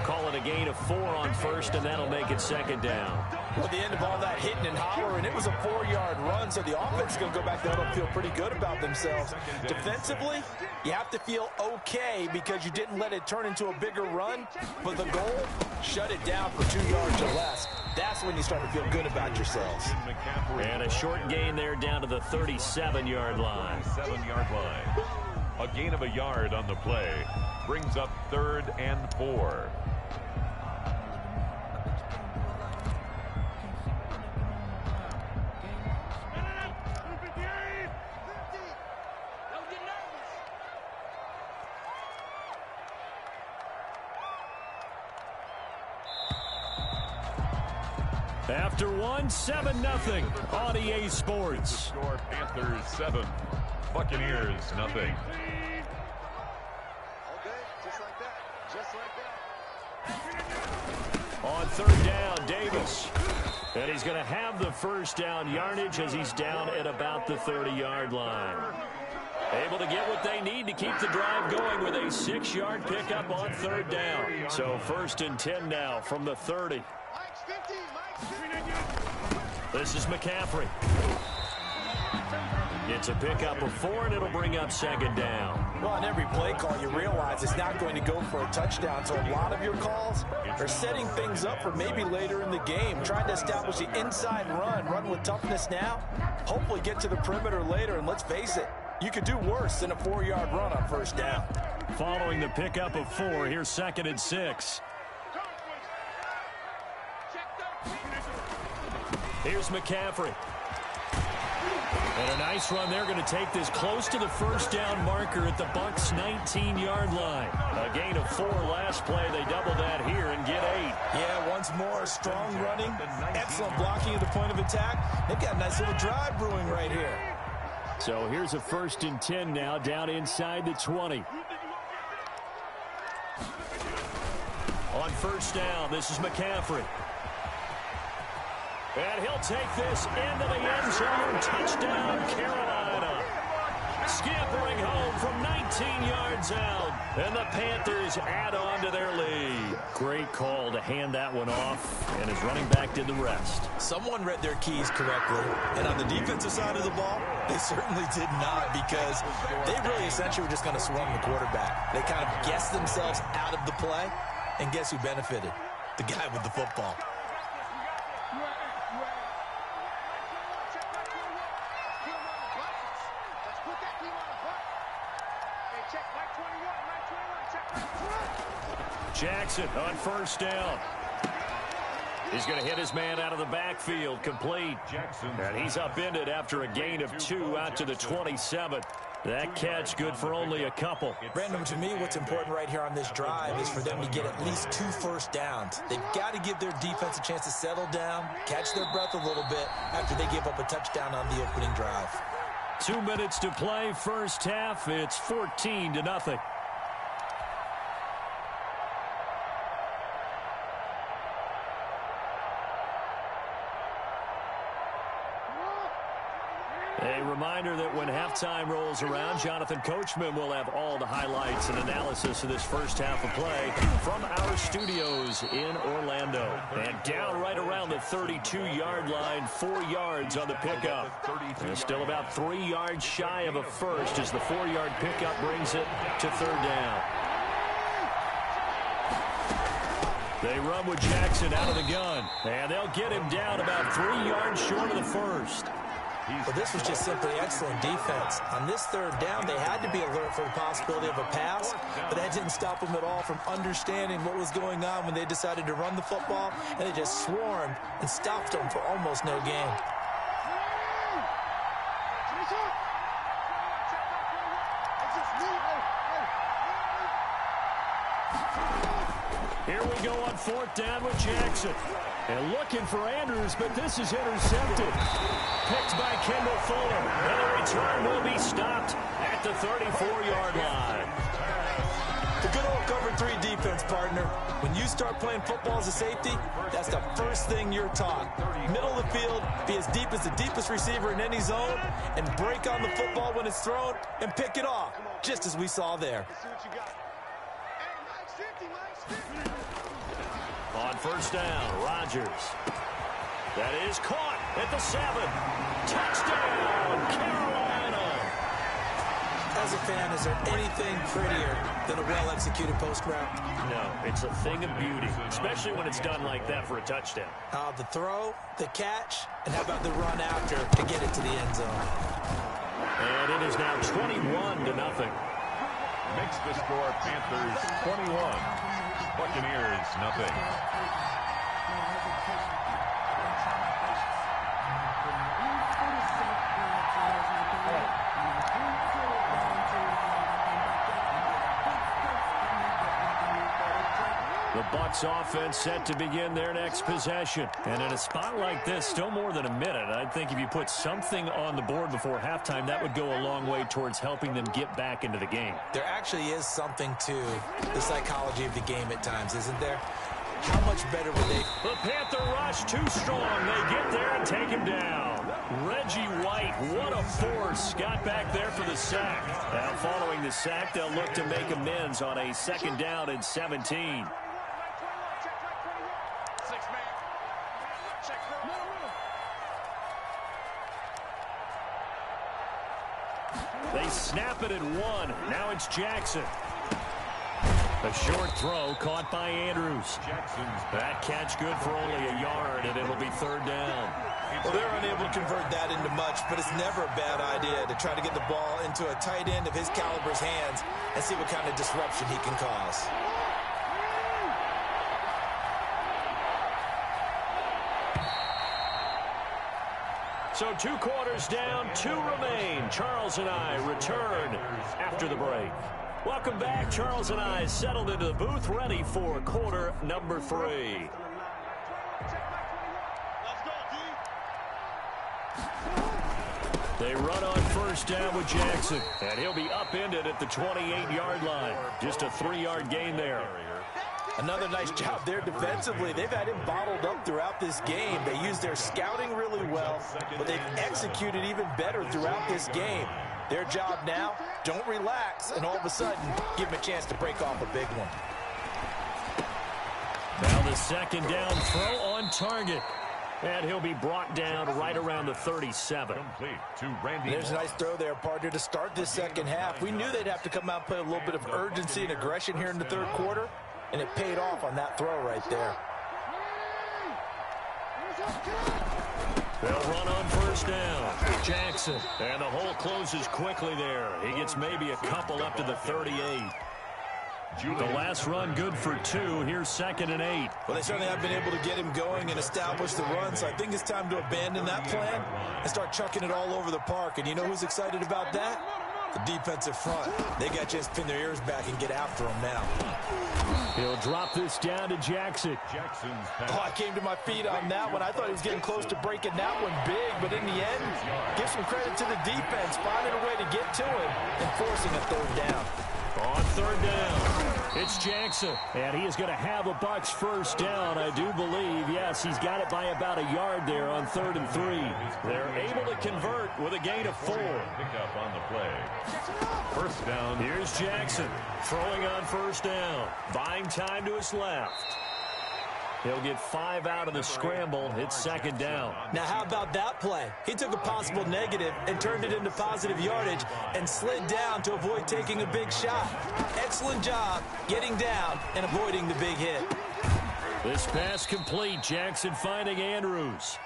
Call it a gain of 4 on first, and that'll make it 2nd down. Well, the end of all that hitting and hollering, it was a 4-yard run, so the offense is going to go back there and feel pretty good about themselves. Defensively, you have to feel okay because you didn't let it turn into a bigger run, but the goal, shut it down for 2 yards or less. That's when you start to feel good about yourselves. And a short gain there down to the 37-yard line. 7-yard line. A gain of a yard on the play. Brings up 3rd and 4. After one, 7-0 on EA Sports. Score Panthers 7, Buccaneers 0. Okay, just like that. Just like that. On third down, Davis. And he's going to have the first down yardage as he's down at about the 30-yard line. Able to get what they need to keep the drive going with a 6-yard pickup on third down. So 1st and 10 now from the 30. This is McCaffrey. It's a pickup of 4, and it'll bring up 2nd down. Well, on every play call, you realize it's not going to go for a touchdown. So a lot of your calls are setting things up for maybe later in the game, trying to establish the inside run with toughness now, hopefully get to the perimeter later. And let's face it, you could do worse than a 4-yard run on 1st down. Following the pickup of 4, here's 2nd and 6. Here's McCaffrey. And a nice run there, going to take this close to the first down marker at the Bucs' 19-yard line. A gain of 4 last play. They double that here and get 8. Yeah, once more, strong running, excellent blocking at the point of attack. They've got a nice little drive brewing right here. So here's a 1st and 10 now, down inside the 20. On 1st down, this is McCaffrey. And he'll take this into the end zone. Touchdown, Carolina. Scampering home from 19 yards out. And the Panthers add on to their lead. Great call to hand that one off. And his running back did the rest. Someone read their keys correctly. And on the defensive side of the ball, they certainly did not, because they really essentially were just going to swarm the quarterback. They kind of guessed themselves out of the play. And guess who benefited? The guy with the football. Jackson on 1st down. He's going to hit his man out of the backfield, complete. And he's upended after a gain of 2 out to the 27. That catch good for only a couple. Brandon, to me, what's important right here on this drive is for them to get at least 2 first downs. They've got to give their defense a chance to settle down, catch their breath a little bit after they give up a touchdown on the opening drive. 2 minutes to play, first half. It's 14-0. A reminder that when halftime rolls around, Jonathan Coachman will have all the highlights and analysis of this first half of play from our studios in Orlando. And down right around the 32-yard line, 4 yards on the pickup. And still about 3 yards shy of a first as the 4-yard pickup brings it to 3rd down. They run with Jackson out of the gun. And they'll get him down about 3 yards short of the first. Well, this was just simply excellent defense. On this 3rd down, they had to be alert for the possibility of a pass, but that didn't stop them at all from understanding what was going on when they decided to run the football, and they just swarmed and stopped them for almost no gain. Here we go on 4th down with Jackson. And looking for Andrews, but this is intercepted. Picked by Kendall Fuller. And the return will be stopped at the 34-yard line. The good old cover 3 defense, partner. When you start playing football as a safety, that's the first thing you're taught. Middle of the field, be as deep as the deepest receiver in any zone, and break on the football when it's thrown and pick it off, just as we saw there. On 1st down, Rodgers. That is caught at the 7. Touchdown, Carolina. As a fan, is there anything prettier than a well-executed post route? No, it's a thing of beauty, especially when it's done like that for a touchdown. The throw, the catch, and how about the run after to get it to the end zone? And it is now 21-0. Makes the score Panthers 21, Buccaneers 0. The Bucs offense set to begin their next possession. And in a spot like this, still more than a minute, I think if you put something on the board before halftime, that would go a long way towards helping them get back into the game. There actually is something to the psychology of the game at times, isn't there? How much better would they... The Panther rush too strong. They get there and take him down. Reggie White, what a force. Got back there for the sack. Now following the sack, they'll look to make amends on a 2nd down and 17. They snap it at 1. Now it's Jackson. A short throw caught by Andrews. That catch good for only a yard, and it'll be 3rd down. Well, they're unable to convert that into much, but it's never a bad idea to try to get the ball into a tight end of his caliber's hands and see what kind of disruption he can cause. So 2 quarters down, 2 remain. Charles and I return after the break. Welcome back. Charles and I settled into the booth, ready for quarter number 3. They run on 1st down with Jackson, and he'll be upended at the 28-yard line. Just a 3-yard gain there. Another nice job there defensively. They've had him bottled up throughout this game. They used their scouting really well, but they've executed even better throughout this game. Their job now, don't relax, and all of a sudden, give him a chance to break off a big one. Now the 2nd down throw on target. And he'll be brought down right around the 37. There's a nice throw there, partner, to start this 2nd half. We knew they'd have to come out and play a little bit of urgency and aggression here in the 3rd quarter, and it paid off on that throw right there. They'll run on 1st down. Jackson. And the hole closes quickly there. He gets maybe a couple up to the 38. The last run good for 2. Here's 2nd and 8. Well, they certainly have been able to get him going and establish the run, so I think it's time to abandon that plan and start chucking it all over the park. And you know who's excited about that? The defensive front. They got a chance to pin their ears back and get after him now. He'll drop this down to Jackson. Oh, I came to my feet on that one. I thought he was getting close to breaking that one big, but in the end, give some credit to the defense, finding a way to get to him and forcing a 3rd down. On 3rd down, it's Jackson, and he is going to have a Bucs 1st down, I do believe. Yes, he's got it by about a yard there on 3rd and 3. They're able to convert with a gain of 4. Pick up on the play. 1st down. Here's Jackson throwing on 1st down, buying time to his left. He'll get 5 out of the scramble. It's 2nd down. Now, how about that play? He took a possible negative and turned it into positive yardage and slid down to avoid taking a big shot. Excellent job getting down and avoiding the big hit. This pass complete. Jackson finding Andrews.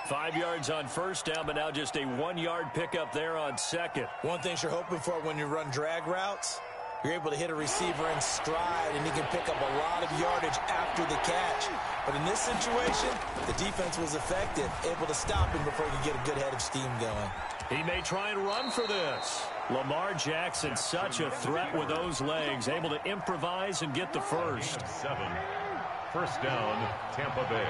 5 yards on 1st down, but now just a 1-yard pickup there on 2nd. One thing you're hoping for when you run drag routes, you're able to hit a receiver in stride, and he can pick up a lot of yardage after the catch. But in this situation, the defense was effective, able to stop him before he could get a good head of steam going. He may try and run for this. Lamar Jackson, such a threat with those legs, able to improvise and get the 1st. 7. 1st down, Tampa Bay.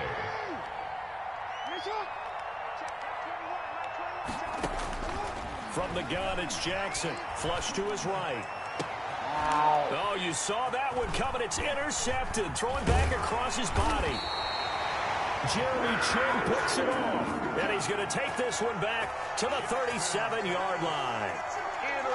From the gun, it's Jackson. Flush to his right. Oh, you saw that one coming. It's intercepted. Throwing back across his body. Jeremy Chin picks it off. And he's going to take this one back to the 37-yard line.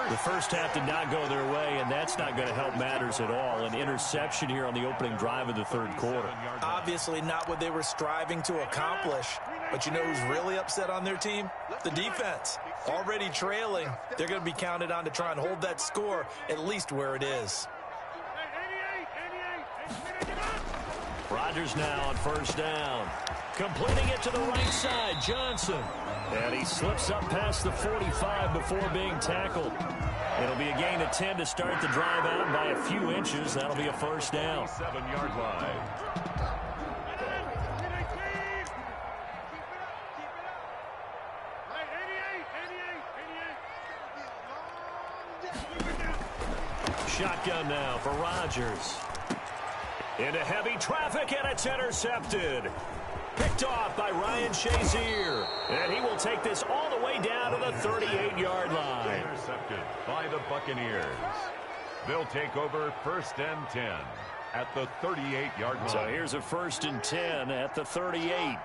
The 1st half did not go their way, and that's not going to help matters at all. An interception here on the opening drive of the 3rd quarter. Obviously not what they were striving to accomplish. But you know who's really upset on their team? The defense. Already trailing. They're going to be counted on to try and hold that score at least where it is. Rodgers now on 1st down. Completing it to the right side, Johnson. And he slips up past the 45 before being tackled. It'll be a gain of 10 to start the drive out by a few inches. That'll be a 1st down. 7-yard line. Shotgun now for Rodgers. Into heavy traffic, and it's intercepted. Picked off by Ryan Shazier. And he will take this all the way down to the 38-yard line. Intercepted by the Buccaneers. They'll take over 1st and 10 at the 38-yard line. So here's a 1st and 10 at the 38.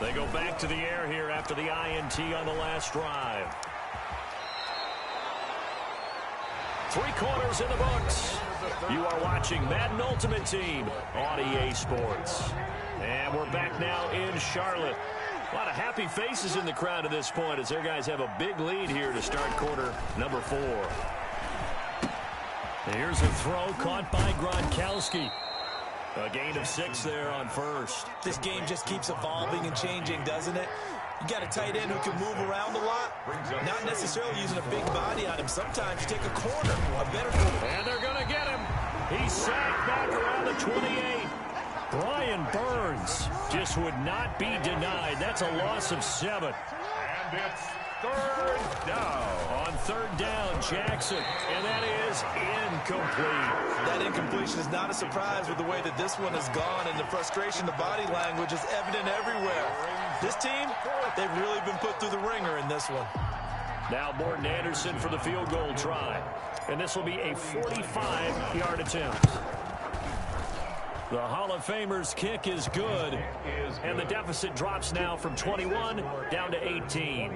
They go back to the air here after the INT on the last drive. 3 quarters in the books. You are watching Madden Ultimate Team on EA Sports. And we're back now in Charlotte. A lot of happy faces in the crowd at this point as their guys have a big lead here to start quarter number 4. Here's a throw caught by Gronkowski. A gain of 6 there on first. This game just keeps evolving and changing, doesn't it? You got a tight end who can move around a lot. Not necessarily using a big body on him. Sometimes you take a corner, a better corner. And they're going to get him. He's sacked back around the 28. Brian Burns just would not be denied. That's a loss of 7. And it's 3rd down. On 3rd down, Jackson. And that is incomplete. That incompletion is not a surprise with the way that this one has gone, and the frustration, the body language is evident everywhere. This team, they've really been put through the ringer in this one. Now Morton Anderson for the field goal try. And this will be a 45-yard attempt. The Hall of Famer's kick is good. And the deficit drops now from 21 down to 18.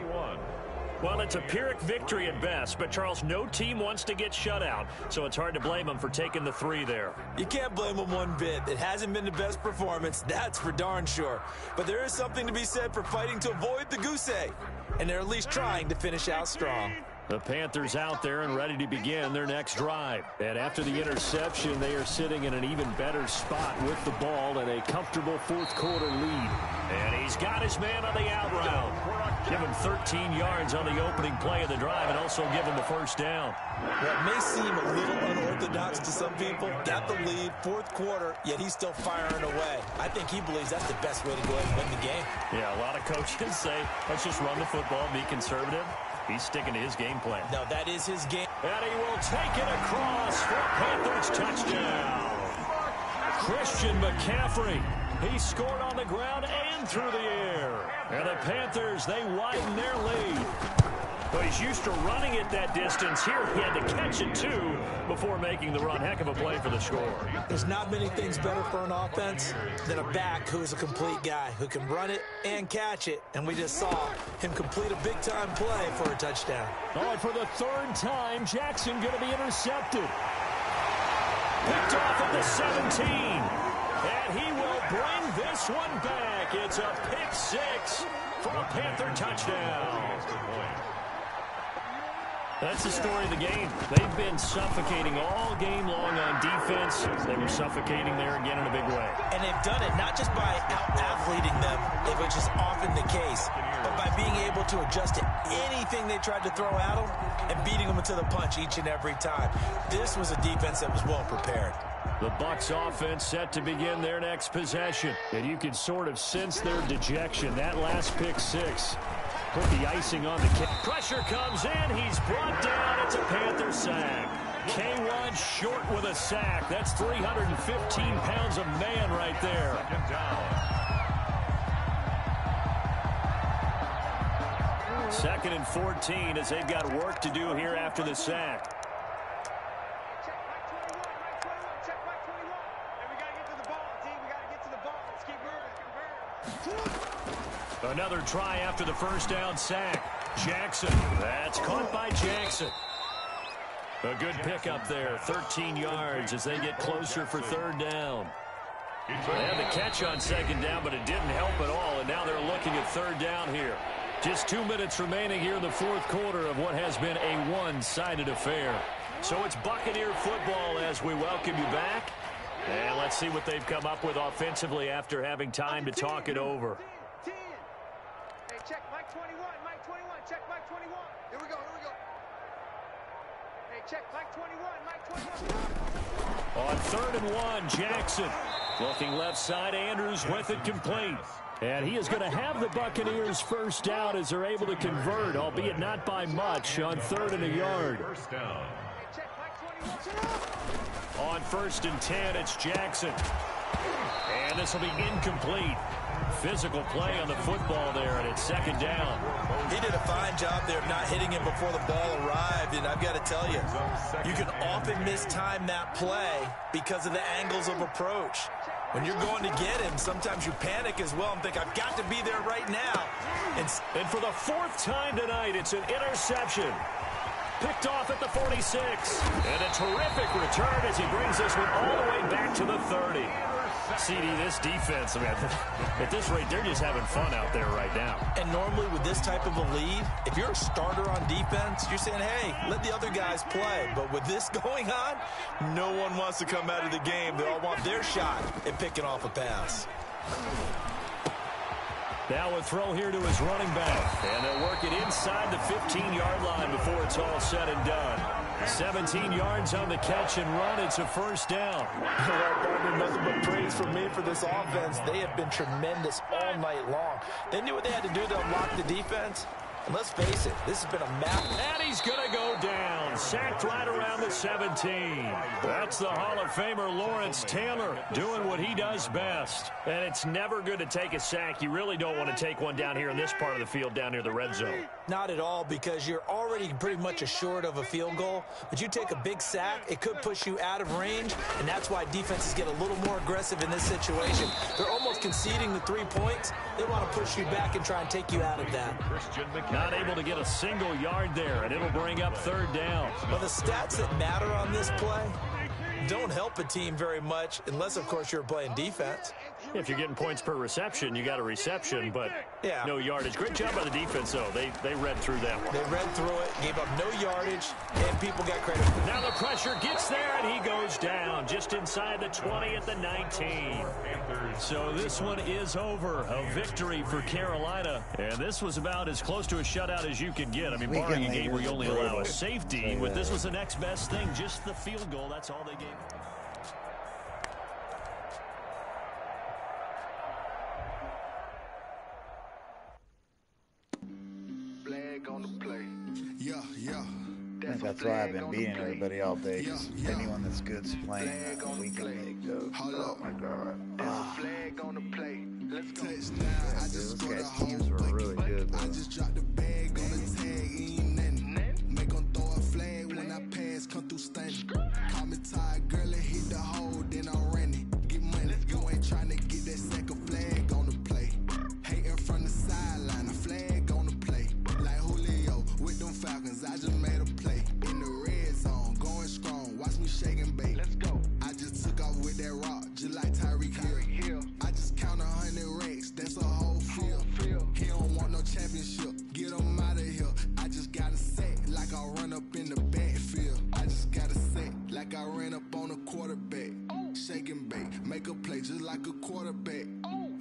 Well, it's a Pyrrhic victory at best, but, Charles, no team wants to get shut out, so it's hard to blame them for taking the 3 there. You can't blame them one bit. It hasn't been the best performance, that's for darn sure. But there is something to be said for fighting to avoid the goose egg, and they're at least trying to finish out strong. The Panthers out there and ready to begin their next drive. And after the interception, they are sitting in an even better spot with the ball and a comfortable 4th quarter lead. And he's got his man on the out route. Give him 13 yards on the opening play of the drive and also give him the 1st down. What may seem a little unorthodox to some people, got the lead, 4th quarter, yet he's still firing away. I think he believes that's the best way to go ahead and win the game. Yeah, a lot of coaches say, let's just run the football, be conservative. He's sticking to his game plan. No, that is his game. And he will take it across for a Panthers touchdown. Christian McCaffrey. He scored on the ground and through the air. And the Panthers, they widen their lead. But he's used to running it that distance. Here he had to catch it, too, before making the run. Heck of a play for the score. There's not many things better for an offense than a back who is a complete guy, who can run it and catch it. And we just saw him complete a big-time play for a touchdown. Oh, and for the 3rd time, Jackson going to be intercepted. Picked off at the 17. And he will bring this one back. It's a pick 6 for a Panther touchdown. That's the story of the game. They've been suffocating all game long on defense. They were suffocating there again in a big way. And they've done it not just by out-athleting them, which is often the case, but by being able to adjust to anything they tried to throw at them and beating them into the punch each and every time. This was a defense that was well prepared. The Bucs offense set to begin their next possession. And you can sort of sense their dejection. That last pick 6 put the icing on the cake. Pressure comes in. He's brought down. It's a Panther sack. K1 short with a sack. That's 315 pounds of man right there. 2nd down. 2nd and 14 as they've got work to do here after the sack. Another try after the 1st down sack. Jackson. That's caught by Jackson. A good pickup there. 13 yards as they get closer for 3rd down. They had the catch on 2nd down, but it didn't help at all. And now they're looking at 3rd down here. Just 2 minutes remaining here in the 4th quarter of what has been a one-sided affair. So it's Buccaneer football as we welcome you back. And let's see what they've come up with offensively after having time to talk it over. Check Mike 21, Mike 21, check Mike 21. Here we go, here we go. Hey, check Mike 21, Mike 21. On 3rd and 1, Jackson. Looking left side, Andrews with it complete. And he is going to have the Buccaneers 1st down as they're able to convert, albeit not by much, on 3rd and a yard. 1st down. Hey, check Mike 21. On 1st and 10, it's Jackson. And this will be incomplete. Physical play on the football there, and it's 2nd down. He did a fine job there of not hitting him before the ball arrived, and I've got to tell you, you can often mistime that play because of the angles of approach. When you're going to get him, sometimes you panic as well and think, I've got to be there right now. And for the 4th time tonight, it's an interception. Picked off at the 46. And a terrific return as he brings this one all the way back to the 30. CD, this defense, I mean, at this rate, they're just having fun out there right now. And normally with this type of a lead, if you're a starter on defense, you're saying, hey, let the other guys play. But with this going on, no one wants to come out of the game. They all want their shot at picking off a pass. Now a throw here to his running back. And they'll work it inside the 15-yard line before it's all said and done. 17 yards on the catch and run. It's a 1st down. Nothing but praise from me for this offense. They have been tremendous all night long. They knew what they had to do to unlock the defense. And let's face it, this has been a map. And he's going to go down. Sacked right around the 17. That's the Hall of Famer Lawrence Taylor doing what he does best. And it's never good to take a sack. You really don't want to take one down here in this part of the field down near the red zone. Not at all, because you're already pretty much assured of a field goal. But you take a big sack, it could push you out of range. And that's why defenses get a little more aggressive in this situation. They're almost conceding the 3 points. They want to push you back and try and take you out of that. Not able to get a single yard there, and it'll bring up 3rd down. Well, the stats that matter on this play don't help a team very much unless, of course, you're playing defense. If you're getting points per reception, you got a reception, but no yardage. Great job by the defense, though. They read through that one. They read through it, gave up no yardage, and people got credit. Now the pressure gets there, and he goes down just inside the 20 at the 19. So this one is over. A victory for Carolina. And this was about as close to a shutout as you could get. I mean, barring a game where you only allow a safety, with this was the next best thing, just the field goal. That's all they gave. I think that's why I've been beating everybody all day, because anyone that's good's playing that weekend they go. Oh my god. Those guys' teams were really good, though. I just dropped the bag on the tag, ain't nothing. Make them throw a flag when I pass, come through stunning. Call me tired, girl, and hit the hole, then I'm running. Get money, you ain't trying to get that second flag on the play. Hating from the sideline, a flag on the play. Like Julio with them Falcons, I just made a play. In the red zone, going strong, watch me shake and bake. Let's go. I just took off with that rock, just like Tyreek Hill. I just count 100 racks, that's a whole field. He don't want no championship, get him out of here. I just got a set, like I run up in the backfield. I just got a set, like I ran up on a quarterback. Shake and bake, make a play just like a quarterback.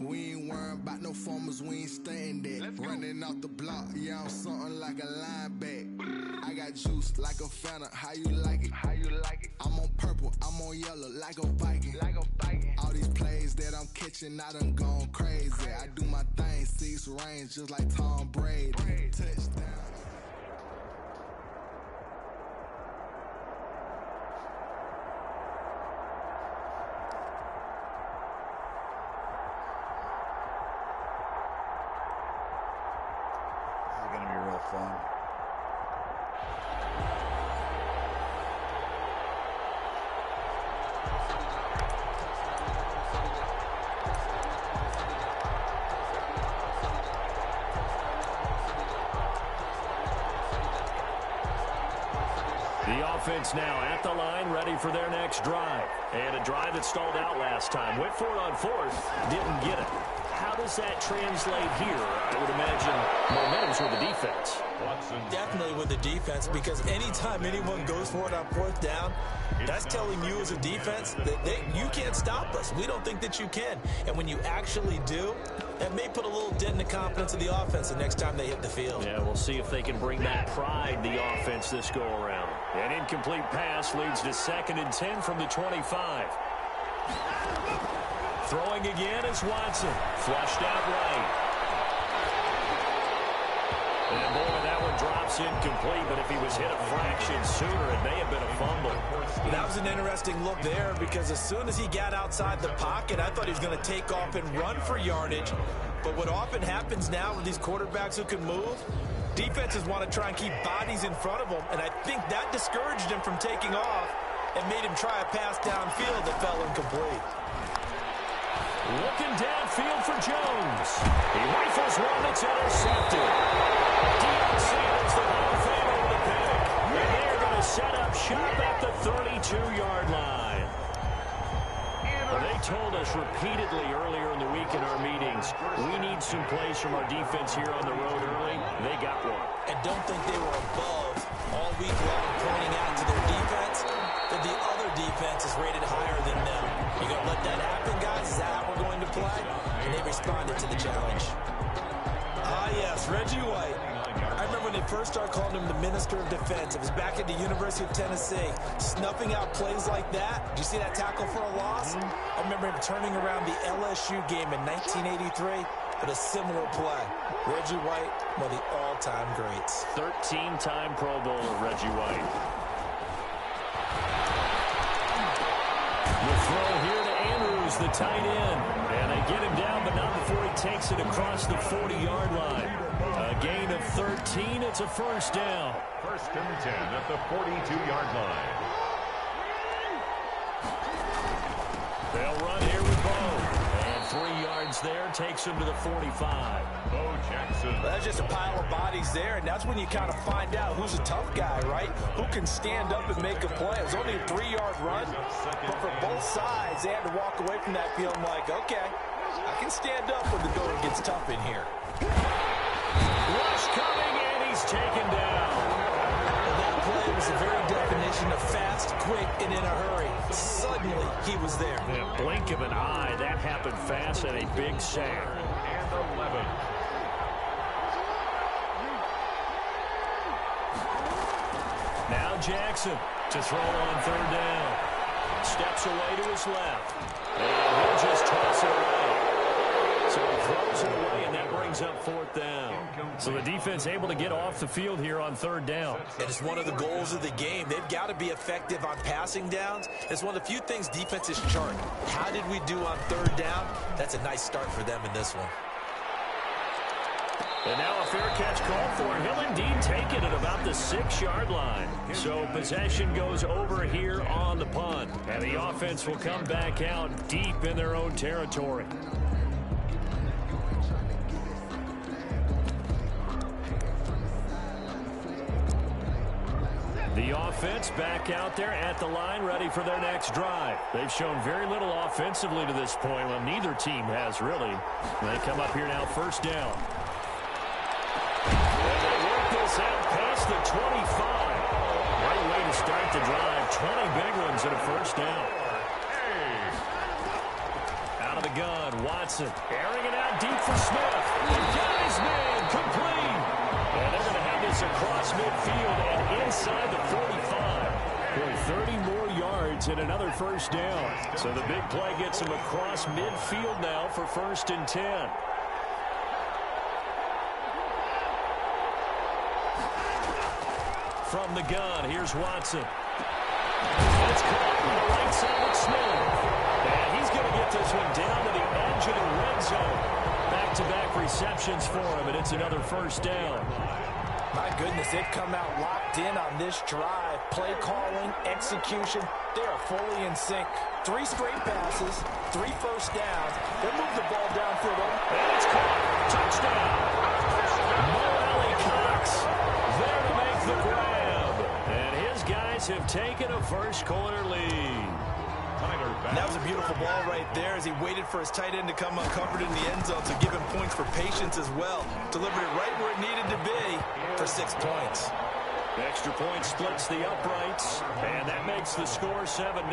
We ain't worrying about no formers, we ain't staying there. Running off the block, yeah, I'm something like a linebacker. I got juice like a Fanta, how you like it? I'm on purple, I'm on yellow, like a Viking. All these plays that I'm catching, I done gone crazy. I do my thing, 6 range, just like Tom Brady. Touchdown. Fun. The offense now at the line, ready for their next drive. And a drive that stalled out last time. Went for it on 4th, didn't get it. How does that translate here? I would imagine momentum's with the defense. Definitely with the defense, because anytime anyone goes for it on 4th down, that's telling you as a defense that you can't stop us. We don't think that you can. And when you actually do, that may put a little dent in the confidence of the offense the next time they hit the field. Yeah, we'll see if they can bring that pride, the offense, this go-around. An incomplete pass leads to 2nd and 10 from the 25. Throwing again is Watson. Flushed out right. And boy, that one drops incomplete, but if he was hit a fraction sooner, it may have been a fumble. That was an interesting look there because as soon as he got outside the pocket, I thought he was going to take off and run for yardage. But what often happens now with these quarterbacks who can move, defenses want to try and keep bodies in front of them, and I think that discouraged him from taking off and made him try a pass downfield that fell incomplete. Looking downfield for Jones. He rifles one that's intercepted. Deion Sanders, the Hall of Famer, with a pick. And they're going to set up shop at the 32-yard line. Well, they told us repeatedly earlier in the week in our meetings, we need some plays from our defense here on the road early. They got one. And don't think they were above all week long pointing out to their defense that the other defense is rated higher than them. You going to let that happen, guys? Is that how we're going to play? And they responded to the challenge. Ah, yes, Reggie White. I remember when they first started calling him the Minister of Defense. It was back at the University of Tennessee. Snuffing out plays like that. Did you see that tackle for a loss? I remember him turning around the LSU game in 1983 with a similar play. Reggie White, one of the all-time greats. 13-time Pro Bowler Reggie White. The throw here to Andrews, the tight end. And they get him down, but not before he takes it across the 40-yard line. A gain of 13. It's a first down. First and 10 at the 42-yard line. They'll run here with Bo. And 3 yards there takes him to the 45. Bo Jackson. Well, that's just a pile of bodies there, and that's when you kind of find out who's a tough guy, right? Who can stand up and make a play. It was only a 3-yard run, but for both sides, they had to walk away from that field like, okay, I can stand up when the going gets tough in here. Rush coming, and he's taken down. That play was the very definition of fast, quick, and in a hurry. Suddenly, he was there. In a blink of an eye, that happened fast and a big sack. And 11. Now Jackson to throw on third down. Steps away to his left. And he'll just toss it away. So he throws it away, and that brings up fourth down. So the defense able to get off the field here on third down. And it's one of the goals of the game. They've got to be effective on passing downs. It's one of the few things defenses chart. How did we do on third down? That's a nice start for them in this one. And now a fair catch called for. He'll indeed take it at about the 6-yard line. So possession goes over here on the punt. And the offense will come back out deep in their own territory. The offense back out there at the line, ready for their next drive. They've shown very little offensively to this point. Well, neither team has really. They come up here now, first down. And they work this out past the 25. Great way to start the drive. 20 big ones and a first down. Out of the gun, Watson airing it out deep for Smith. Got his man, complete. And they're going to have this across midfield and inside the 45. Boy, 30 more yards and another first down. So the big play gets them across midfield now for first and 10. From the gun, here's Watson. It's caught on the right side with Smith. And he's going to get this one down to the edge of the red zone. Back-to-back receptions for him, and it's another first down. My goodness, they've come out locked in on this drive. Play calling, execution, they are fully in sync. 3 straight passes, 3 first downs. They'll move the ball downfield. And it's caught. Touchdown. Morelli Cox there to make the grab. And his guys have taken a first-quarter lead. And that was a beautiful ball right there as he waited for his tight end to come uncovered in the end zone, so give him points for patience as well. Delivered it right where it needed to be for 6 points. The extra point splits the uprights, and that makes the score 7-0.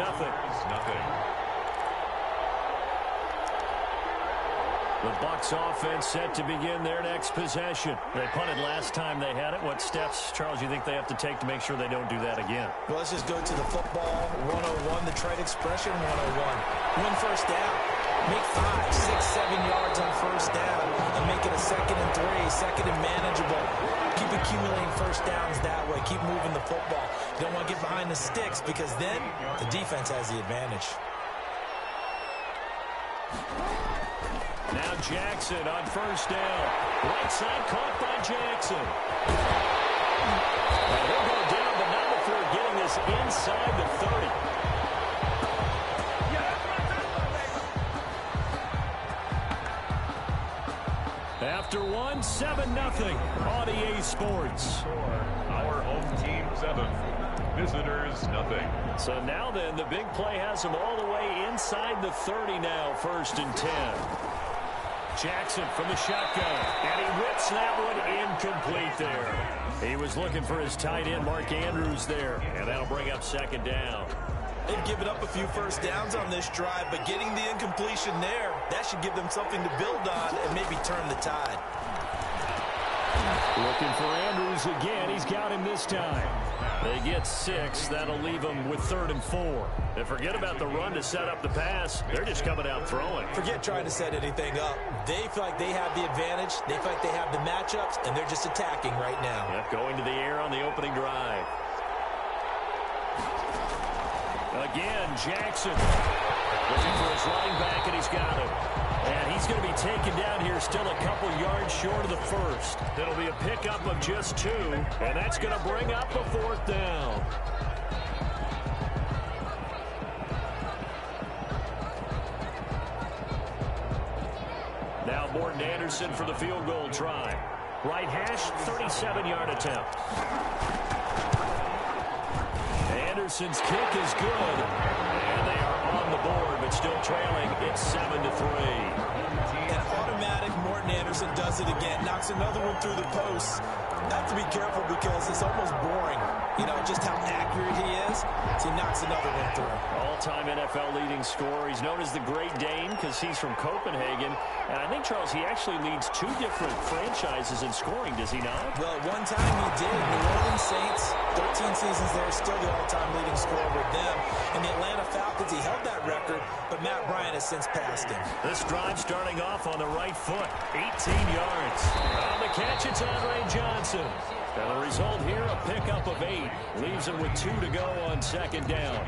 The Bucs offense set to begin their next possession. They punted last time they had it. What steps, Charles, you think they have to take to make sure they don't do that again? Well, let's just go to the football 101, the trade expression 101. Win first down. Make 5, 6, 7 yards on first down and make it a 2nd and 3, 2nd and manageable. Keep accumulating first downs that way. Keep moving the football. You don't want to get behind the sticks because then the defense has the advantage. Now Jackson on first down. Right side caught by Jackson. And he'll go down, but not before getting this inside the 30. After 7-0 on EA Sports. Our home team 7, visitors nothing. So now then, the big play has him all the way inside the 30 now, 1st and 10. Jackson from the shotgun, and he whips that one incomplete there. He was looking for his tight end, Mark Andrews, there, and that'll bring up 2nd down. They've given up a few first downs on this drive, but getting the incompletion there, that should give them something to build on and maybe turn the tide. Looking for Andrews again. He's got him this time. They get 6. That'll leave them with 3rd and 4. And forget about the run to set up the pass. They're just coming out throwing. Forget trying to set anything up. They feel like they have the advantage. They feel like they have the matchups, and they're just attacking right now. Yep, going to the air on the opening drive. Again, Jackson looking for his running back, and he's got him. And he's going to be taken down here still a couple yards short of the 1st. It'll be a pickup of just 2, and that's going to bring up a 4th down. Now Morton Anderson for the field goal try. Right hash, 37-yard attempt. Anderson's kick is good, and they are on the board, but still trailing. It's 7-3. And automatic Morton Anderson does it again, knocks another one through the posts. I have to be careful because it's almost boring, you know, just how accurate he is. So he knocks another one through. All-time NFL leading scorer. He's known as the Great Dane because he's from Copenhagen. And I think, Charles, he actually leads 2 different franchises in scoring, does he not? Well, at one time he did. New Orleans Saints, 13 seasons there, still the all-time leading scorer with them. And the Atlanta Falcons, he held that record, but Matt Bryant has since passed him. This drive starting off on the right foot, 18 yards. On the catch, it's Andre Johnson. And the result here, a pickup of 8. Leaves him with 2 to go on 2nd down.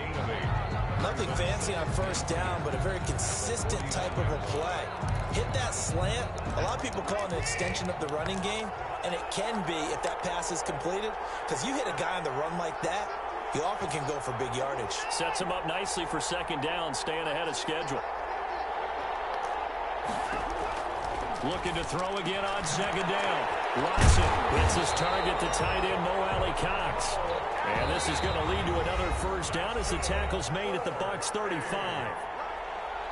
Nothing fancy on first down, but a very consistent type of a play. Hit that slant. A lot of people call it an extension of the running game, and it can be if that pass is completed, because you hit a guy on the run like that, he often can go for big yardage. Sets him up nicely for 2nd down, staying ahead of schedule. Looking to throw again on 2nd down. Watson hits his target to tight end Mo Alley Cox. And this is going to lead to another first down as the tackle's made at the Bucs 35.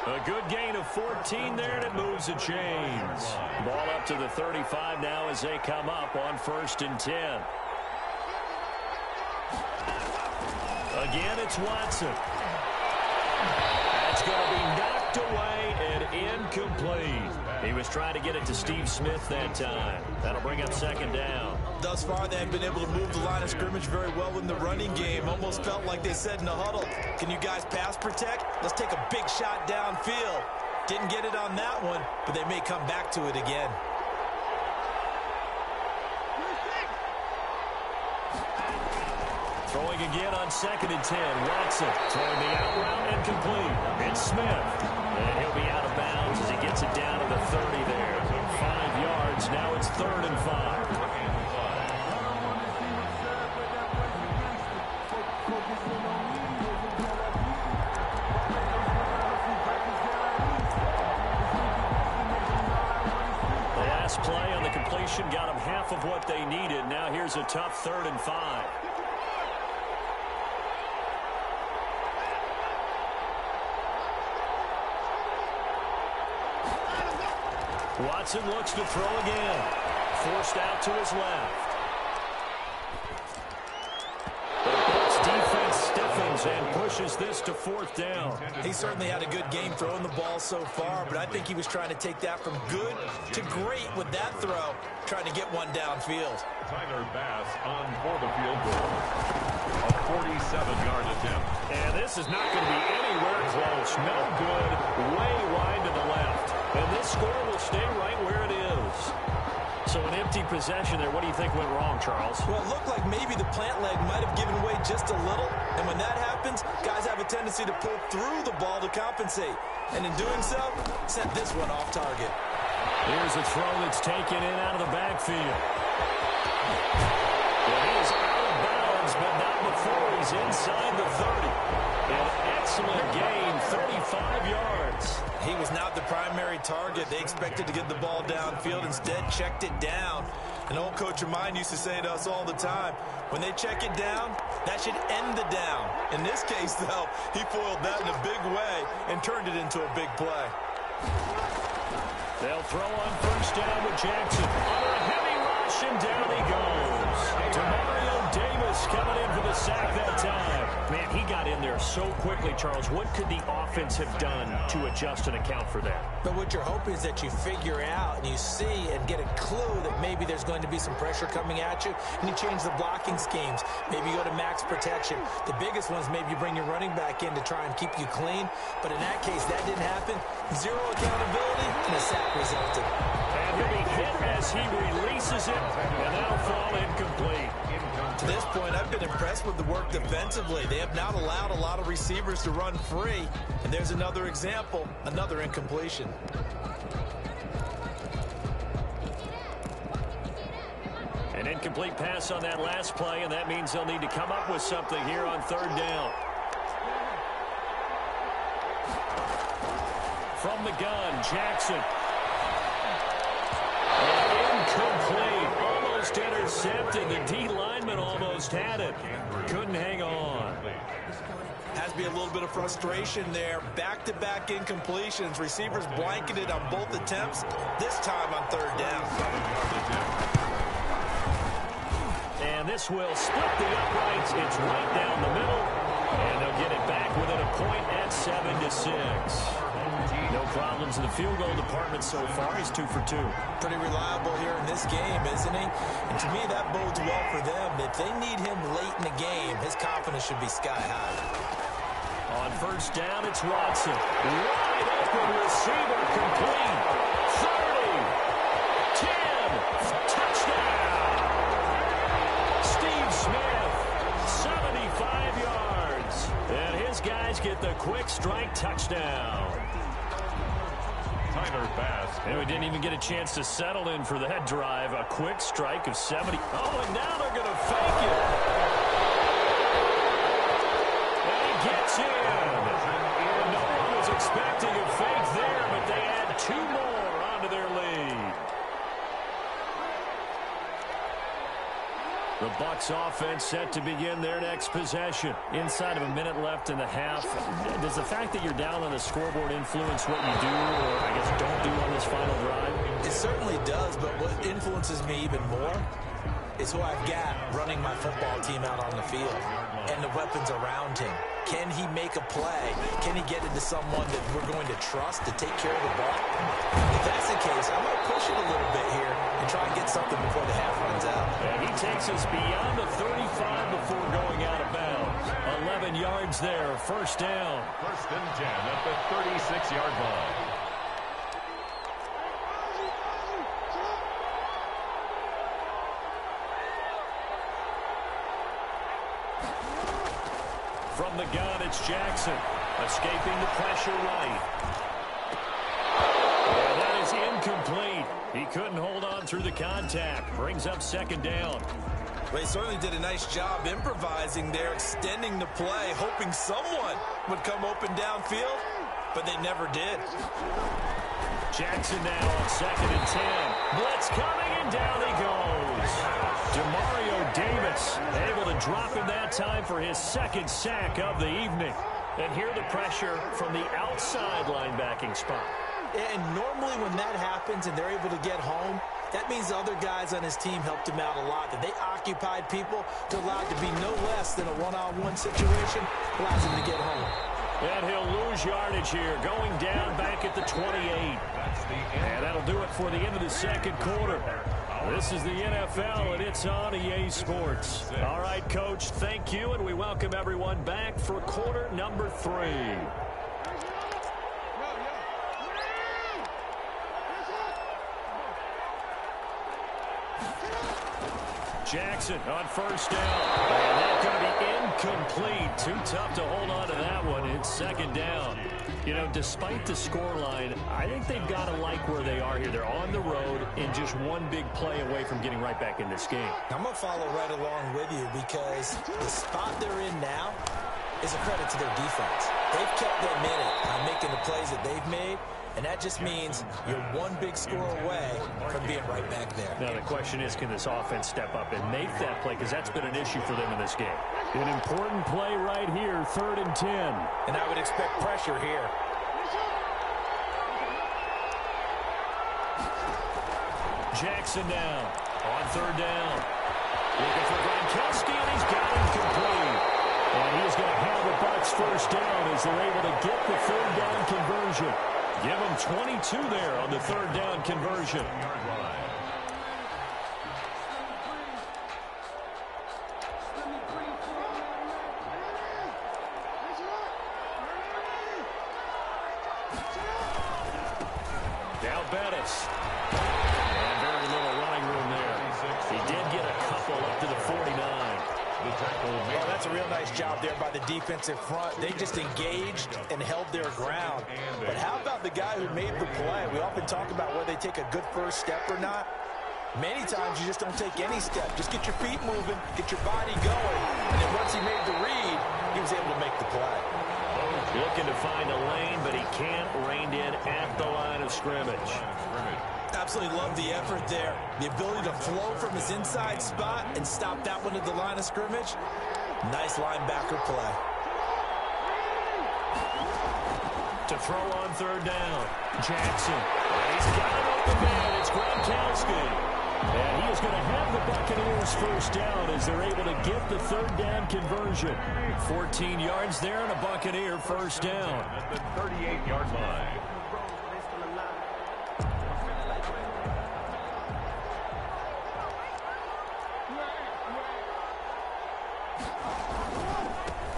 A good gain of 14 there, and it moves the chains. Ball up to the 35 now as they come up on 1st and 10. Again, it's Watson. That's going to be knocked away and incomplete. He was trying to get it to Steve Smith that time. That'll bring up 2nd down. Thus far, they have been able to move the line of scrimmage very well in the running game. Almost felt like they said in the huddle, can you guys pass protect? Let's take a big shot downfield. Didn't get it on that one, but they may come back to it again. Throwing again on 2nd and 10. Watson throwing the out route incomplete. It's Smith. And he'll be out of bounds as he gets it down to the 30 there. 5 yards. Now it's 3rd and 5. The last play on the completion got them half of what they needed. Now here's a tough 3rd and 5. Watson looks to throw again. Forced out to his left. The Bucs defense stiffens and pushes this to 4th down. He certainly had a good game throwing the ball so far, but I think he was trying to take that from good to great with that throw, trying to get one downfield. Tyler Bass on for the field goal. A 47-yard attempt. And this is not going to be anywhere close. No good. Way wide to the left. And this score will stay right where it is. So an empty possession there. What do you think went wrong, Charles? Well, it looked like maybe the plant leg might have given way just a little. And when that happens, guys have a tendency to pull through the ball to compensate. And in doing so, sent this one off target. Here's a throw that's taken in out of the backfield. Well, he is out of bounds, but not before he's inside the 30. An excellent gain, 35 yards. He was not the primary target. They expected to get the ball downfield. Instead, checked it down. An old coach of mine used to say to us all the time, when they check it down, that should end the down. In this case, though, he foiled that in a big way and turned it into a big play. They'll throw on first down with Jackson. Under a heavy rush, and down he goes. Demario Davis coming in for the sack that time. Man, he got in there so quickly, Charles. What could the offense have done to adjust and account for that? But what you're hoping is that you figure out and you see and get a clue that maybe there's going to be some pressure coming at you, and you change the blocking schemes. Maybe you go to max protection. The biggest one is maybe you bring your running back in to try and keep you clean. But in that case, that didn't happen. Zero accountability, and a sack resulted. And he'll be hit as he releases it, and that'll fall incomplete. To this point, I've been impressed with the work defensively. They have not allowed a lot of receivers to run free. And there's another example, another incompletion. An incomplete pass on that last play, and that means they'll need to come up with something here on third down. From the gun, Jackson. Incomplete. Almost intercepted. The D lineman almost had it. Couldn't hang on. Has to be a little bit of frustration there. Back-to-back incompletions. Receivers blanketed on both attempts, this time on third down. And this will split the uprights. It's right down the middle. And they'll get it back within a point at 7-6. No problems in the field goal department so far. He's 2 for 2. Pretty reliable here in this game, isn't he? And to me, that bodes well for them. If they need him late in the game, his confidence should be sky high. On first down, it's Watson. Wide open receiver, complete. 30, 10, touchdown. Steve Smith, 75 yards. And his guys get the quick strike touchdown. Tyler Bass. And we didn't even get a chance to settle in for that drive. A quick strike of 70. Oh, and now they're going to fake it. And he gets in. And no one was expecting a fake there, but they add 2 more onto their lead. The Bucs offense set to begin their next possession. Inside of a minute left in the half. Does the fact that you're down on the scoreboard influence what you do, or I guess don't do on this final drive? It certainly does, but what influences me even more is who I've got running my football team out on the field and the weapons around him. Can he make a play? Can he get into someone that we're going to trust to take care of the ball? If that's the case, I might push it a little bit here and try and get something before the half runs out. And he takes us beyond the 35 before going out of bounds. 11 yards there, first down. First and 10 at the 36-yard line. From the gun, it's Jackson. Escaping the pressure right. And that is incomplete. He couldn't hold on through the contact. Brings up second down. They certainly did a nice job improvising there, extending the play, hoping someone would come open downfield, but they never did. Jackson now on second and 10. Blitz coming, and down he goes. Demario Davis able to drop him that time for his second sack of the evening. And here the pressure from the outside linebacking spot. And normally when that happens and they're able to get home, that means the other guys on his team helped him out a lot. That they occupied people to allow it to be no less than a one-on-one situation, allows him to get home. And he'll lose yardage here, going down back at the 28. And that'll do it for the end of the second quarter. This is the NFL, and it's on EA Sports. All right, Coach, thank you, and we welcome everyone back for quarter number 3. Jackson on first down. And that's going to be incomplete. Too tough to hold on to that one. It's second down. You know, despite the scoreline, I think they've got to like where they are here. They're on the road and just one big play away from getting right back in this game. I'm going to follow right along with you because the spot they're in now is a credit to their defense. They've kept them in it by making the plays that they've made, and that just means you're one big score away from being right back there. Now the question is, can this offense step up and make that play? Because that's been an issue for them in this game. An important play right here, 3rd and 10. And I would expect pressure here. Jackson down on 3rd down. Looking for Gronkowski, and he's got him complete. And he's going to have the Bucs first down as they're able to get the 3rd down conversion. Give them 22 there on the 3rd down conversion. Now Bettis. And very little running room there. He did get a couple up to the 49. Oh, that's a real nice job there by the defensive front. They just engaged and held their ground. But how about the guy who made the play? We often talk about whether they take a good first step or not. Many times you just don't take any step. Just get your feet moving, get your body going. And then once he made the read, he was able to make the play. Looking to find a lane, but he can't rein in at the line of scrimmage. Absolutely love the effort there. The ability to flow from his inside spot and stop that one at the line of scrimmage. Nice linebacker play. To throw on 3rd down. Jackson. He's got it open man. It's Gronkowski. And he is going to have the Buccaneers first down as they're able to get the 3rd down conversion. 14 yards there and a Buccaneer first down. At the 38-yard line.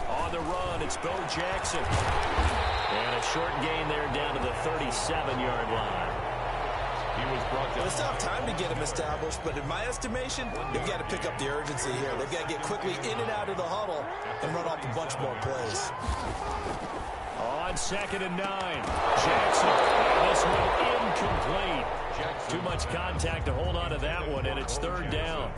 On the run, it's Bo Jackson. And a short gain there down to the 37-yard line. He was brought down. Well, they still have time to get him established, but in my estimation, they've got to pick up the urgency here. They've got to get quickly in and out of the huddle and run off a bunch more plays. On 2nd and 9, Jackson. This one incomplete. Too much contact to hold on to that one, and it's 3rd down.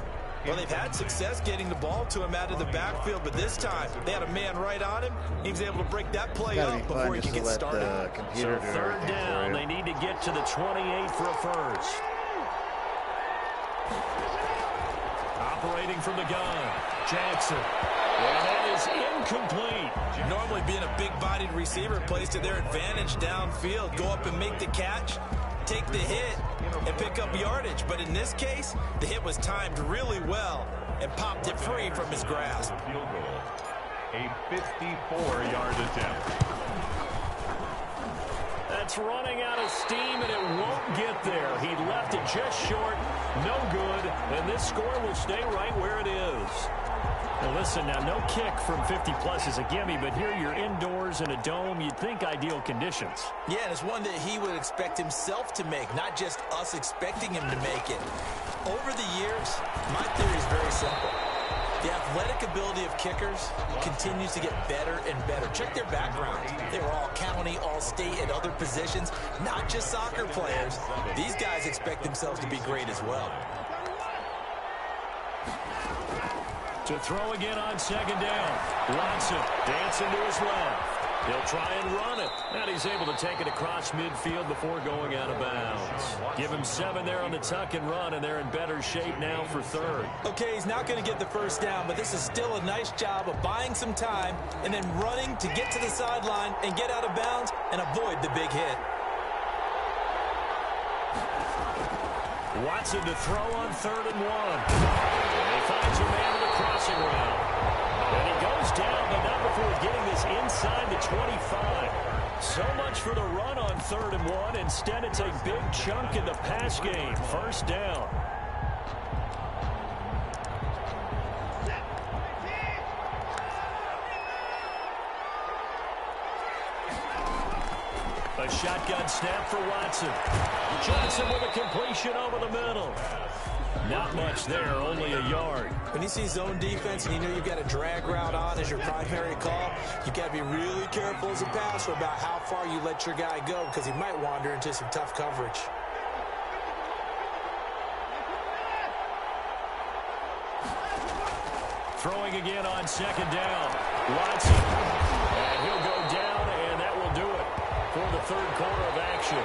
Well, they've had success getting the ball to him out of the backfield, but this time they had a man right on him. He was able to break that play up before he could get started. So 3rd down, they need to get to the 28 for a first. Operating from the gun, Jackson. And that is incomplete. Normally being a big-bodied receiver plays to their advantage downfield. Go up and make the catch, take the hit, and pick up yardage. But in this case, the hit was timed really well and popped it free from his grasp. Field goal. A 54-yard attempt. That's running out of steam, and it won't get there. He left it just short. No good. And this score will stay right where it is. Well, listen, now, no kick from 50-plus is a gimme, but here you're indoors in a dome. You'd think ideal conditions. Yeah, and it's one that he would expect himself to make, not just us expecting him to make it. Over the years, my theory is very simple. The athletic ability of kickers continues to get better and better. Check their backgrounds. They were all county, all state, and other positions, not just soccer players. These guys expect themselves to be great as well. To throw again on 2nd down. Watson dancing to his left. He'll try and run it. And he's able to take it across midfield before going out of bounds. Give him 7 there on the tuck and run, and they're in better shape now for 3rd. Okay, he's not going to get the first down, but this is still a nice job of buying some time and then running to get to the sideline and get out of bounds and avoid the big hit. Watson to throw on 3rd and 1. And he finds a man in the crossing route. And he goes down, but not before getting this inside the 25. So much for the run on 3rd and 1. Instead, it's a big chunk in the pass game. First down. A shotgun snap for Watson. Johnson with a completion over the middle. Not much there, only a yard. When you see zone defense and you know you've got a drag route on as your primary call, you've got to be really careful as a passer about how far you let your guy go because he might wander into some tough coverage. Throwing again on second down. Watson. And he'll go down, and that will do it for the third quarter of action.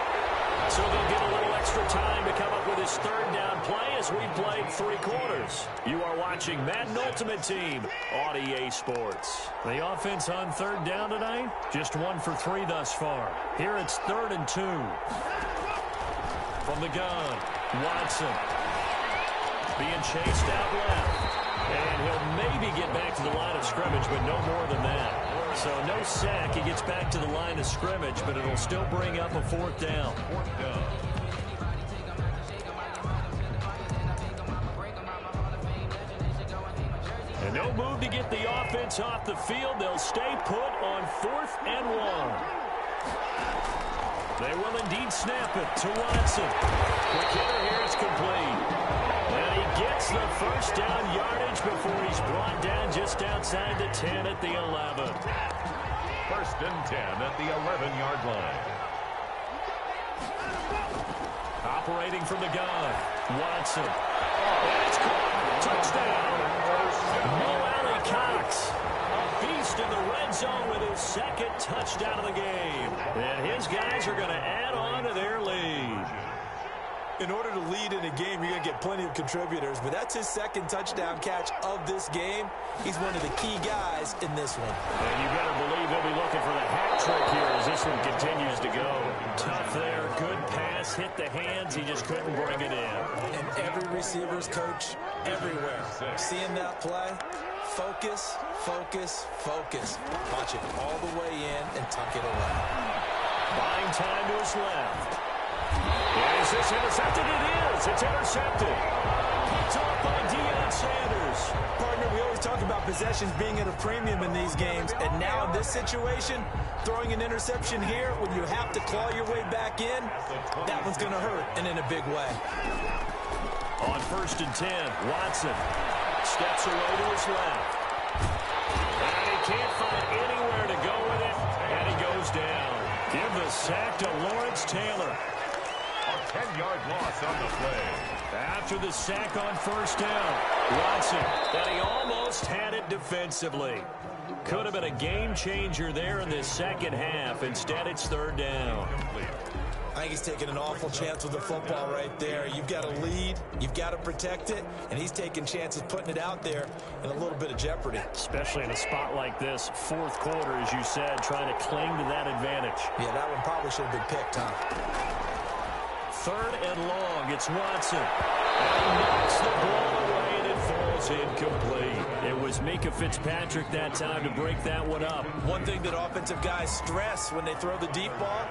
So they'll get a little extra time to come up with his third down play as we played 3 quarters. You are watching Madden Ultimate Team on EA Sports. The offense on third down tonight, just 1 for 3 thus far. Here it's 3rd and 2. From the gun, Watson being chased out left. And he'll maybe get back to the line of scrimmage, but no more than that. So no sack. He gets back to the line of scrimmage, but it'll still bring up a 4th down. And no move to get the offense off the field. They'll stay put on 4th and 1. They will indeed snap it to Watson. The kicker here is complete. And he gets the first down yardage before he's brought down just outside the 10 at the 11. 1st and 10 at the 11-yard line. Operating from the gun, Watson. And it's caught. Touchdown. Mo Alley Cox. A beast in the red zone with his 2nd touchdown of the game. And his guys are going to add on to their lead. In order to lead in a game, you're going to get plenty of contributors, but that's his 2nd touchdown catch of this game. He's one of the key guys in this one. And you better believe they'll be looking for the hat trick here as this one continues to go. Tough there, good pass, hit the hands, he just couldn't bring it in. And every receiver's coach everywhere. Seeing that play, focus, focus, focus. Watch it all the way in and tuck it away. Buying time to his left. Is this intercepted? It is. It's intercepted. Picked off by Deion Sanders. Partner, we always talk about possessions being at a premium in these games, and now in this situation, throwing an interception here when you have to claw your way back in, that one's going to hurt, and in a big way. On 1st and 10, Watson steps away to his left. And he can't find anywhere to go with it, and he goes down. Give the sack to Lawrence Taylor. A 10-yard loss on the play. After the sack on 1st down, Watson, and he almost had it defensively. Could have been a game changer there in this 2nd half. Instead, it's 3rd down. I think he's taking an awful chance with the football right there. You've got to lead, you've got to protect it, and he's taking chances putting it out there in a little bit of jeopardy. Especially in a spot like this, 4th quarter, as you said, trying to cling to that advantage. Yeah, that one probably should have been picked, huh? 3rd and long, it's Watson. And he knocks the ball away, and it falls incomplete. It was Mika Fitzpatrick that time to break that one up. One thing that offensive guys stress when they throw the deep ball,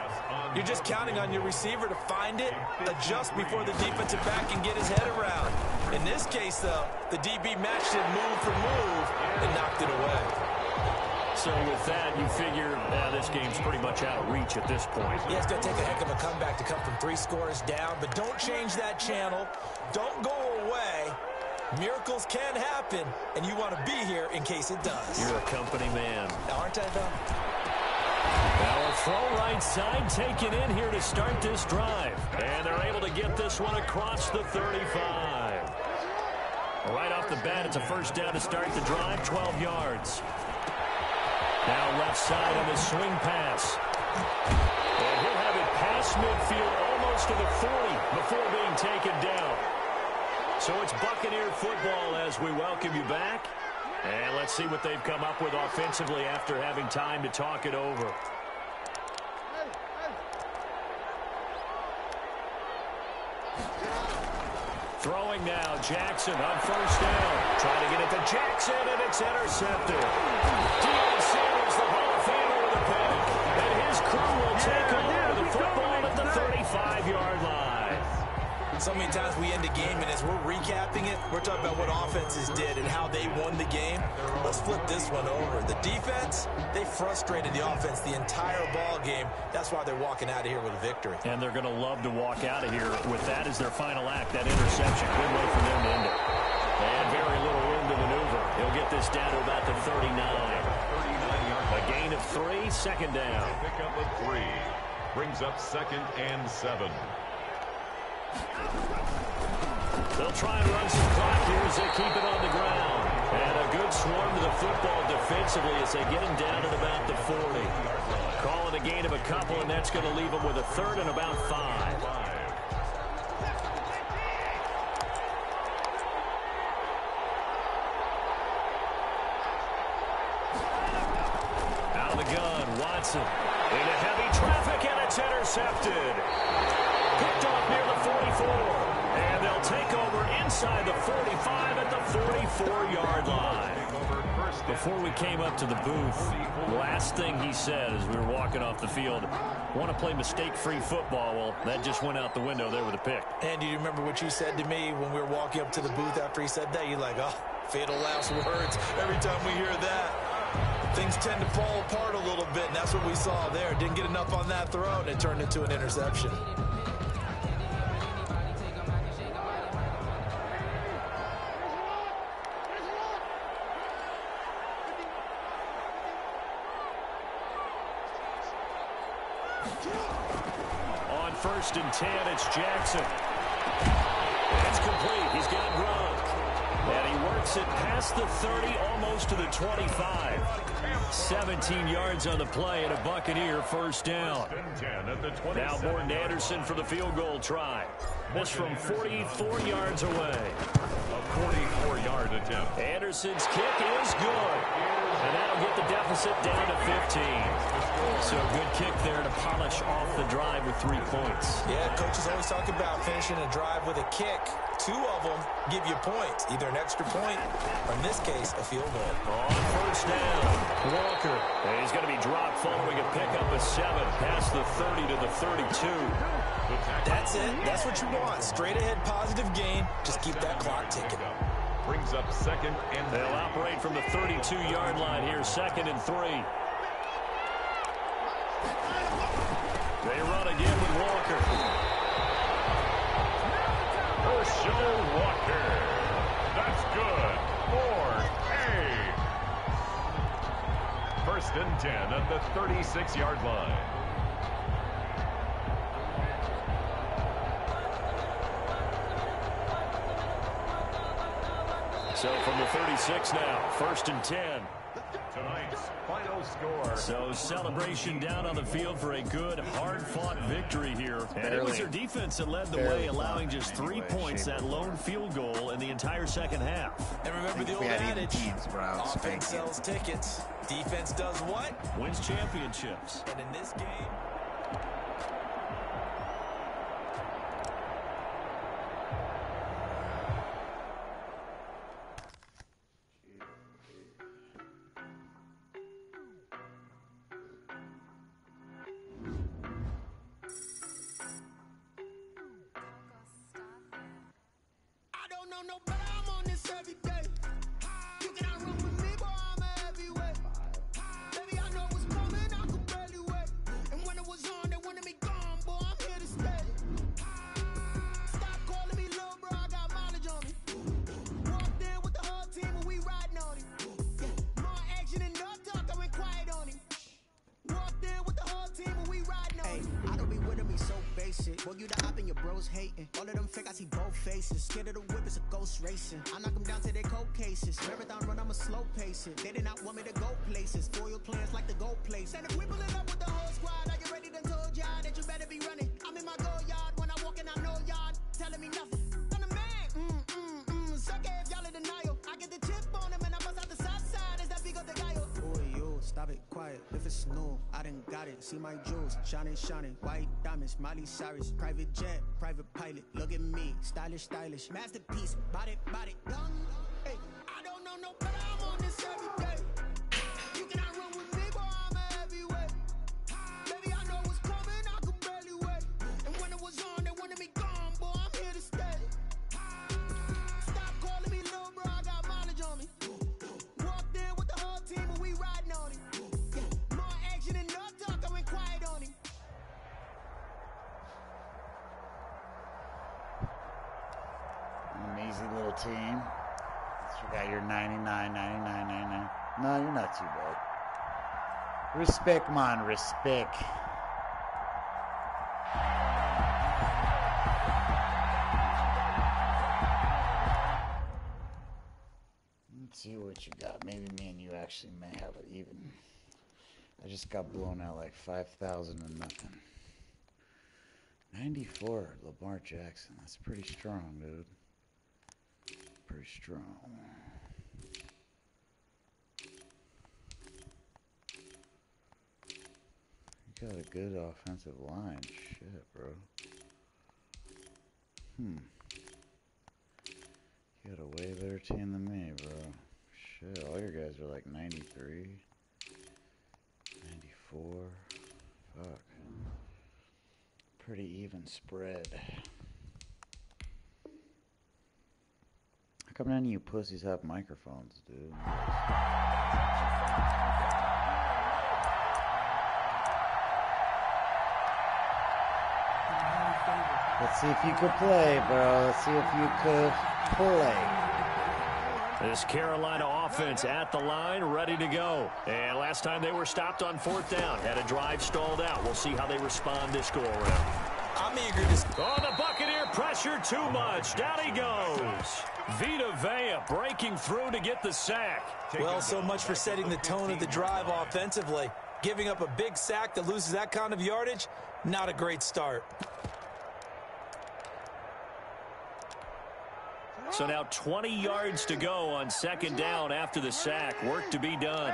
you're just counting on your receiver to find it, adjust before the defensive back can get his head around. In this case, though, the DB matched it move for move and knocked it away. So with that, you figure this game's pretty much out of reach at this point. Yeah, it's going to take a heck of a comeback to come from 3 scores down, but don't change that channel. Don't go away. Miracles can happen, and you want to be here in case it does. You're a company man. Aren't I, though? Now a throw right side taken in here to start this drive. And they're able to get this one across the 35. Right off the bat, it's a 1st down to start the drive, 12 yards. Now left side on the swing pass. And he'll have it past midfield almost to the 40 before being taken down. So it's Buccaneer football as we welcome you back. And let's see what they've come up with offensively after having time to talk it over. Throwing now, Jackson on 1st down. Trying to get it to Jackson, and it's intercepted. Deion Sanders, the Hall of Famer with a pick. And his crew will take over the football at the 35-yard line. So many times we end a game, and as we're recapping it, we're talk about what offenses did and how they won the game. Let's flip this one over. The defense, they frustrated the offense the entire ball game. That's why they're walking out of here with a victory. And they're going to love to walk out of here with that as their final act, that interception. Good way for them to end it. And very little room to maneuver. He'll get this down to about the 39. A gain of 3, second down. Pick up of 3. Brings up 2nd and 7. They'll try and run some clock here as they keep it on the ground. And a good swarm to the football defensively as they get him down at about the 40. Call it a gain of a couple, and that's going to leave them with a 3rd and about 5. Out of the gun, Watson. Into heavy traffic, and it's intercepted. Picked off near the 44. And they'll take over inside the 45 at the 44-yard line. Before we came up to the booth, last thing he said as we were walking off the field, want to play mistake-free football. Well, that just went out the window there with a pick. And do you remember what you said to me when we were walking up to the booth after he said that? You're like, oh, fatal last words. Every time we hear that, things tend to fall apart a little bit, and that's what we saw there. Didn't get enough on that throw, and it turned into an interception. On 1st and 10, it's Jackson. It's complete. He's got Gronk. And he works it past the 30, almost to the 25. 17 yards on the play, and a Buccaneer first down. Now Morton Anderson for the field goal try. This from 44 yards away. A 44-yard attempt. Anderson's kick is good. And that'll get the deficit down to 15. So a good kick there to polish off the drive with 3 points. Yeah, coaches always talk about finishing a drive with a kick. 2 of them give you points, either an extra point or, in this case, a field goal. On 1st down, Walker. And he's going to be dropped following a pickup of 7 past the 30 to the 32. That's it. That's what you want. Straight ahead positive gain. Just keep that clock ticking. Brings up 2nd and they'll operate from the 32-yard line here, 2nd and 3. They run again with Walker. Herschel Walker. That's good. 4. 1st and 10 at the 36-yard line. So from the 36 now, 1st and 10. Tonight's final score. So celebration down on the field for a good, hard-fought victory here. And it was their defense that led the way, allowing just 3 points, that lone field goal in the entire second half. And remember the old adage, offense sells tickets. Defense does what? Wins championships. And in this game... Boy, you the op and your bros hating. All of them fake, I see both faces. Scared of the whip, it's a ghost racing. I knock them down to their cold cases. Marathon run, I'm a slow pace it. They did not want me to go places. Foil plans like the go place. And if we pull it up with the whole squad, are you ready? Done told y'all that you better be running. I'm in my go yard when I walk in, I know y'all telling me nothing. I'm the man. Suck it if y'all in denial. I get the chip on him and I bust out the south side. Is that big of the guy? Boy, you stop it, quiet. If it's new, I done got it. See my jewels, shining, shining. White diamonds, Miley Cyrus. Private jet, private pilot. Look at me, stylish, stylish. Masterpiece, body, done. Hey, I don't know no better. I'm on this every day. You cannot run with me, boy. I'm a heavyweight. Baby, I know what's coming. I could barely wait. And when it was on, they wanted me gone, boy. I'm here to stay. Stop calling me team. You got your 99, 99, 99. No, you're not too bad. Respect, man, respect. Let's see what you got. Maybe me and you actually may have it even. I just got blown out like 5,000 to nothing. 94, Lamar Jackson. That's pretty strong, dude. Pretty strong. You got a good offensive line. Shit, bro. You got a way better team than me, bro. Shit, all your guys are like 93, 94. Fuck. Pretty even spread. How come none of you pussies have microphones, dude? Let's see if you could play, bro. Let's see if you could play. This Carolina offense at the line, ready to go. And last time they were stopped on 4th down, had a drive stalled out. We'll see how they respond this go around. I'm eager to... Oh, the Buccaneer pressure too much. Down he goes. Vita Vea breaking through to get the sack. Well, so much for setting the tone of the drive offensively. Giving up a big sack that loses that kind of yardage, not a great start. So now 20 yards to go on 2nd down after the sack. Work to be done.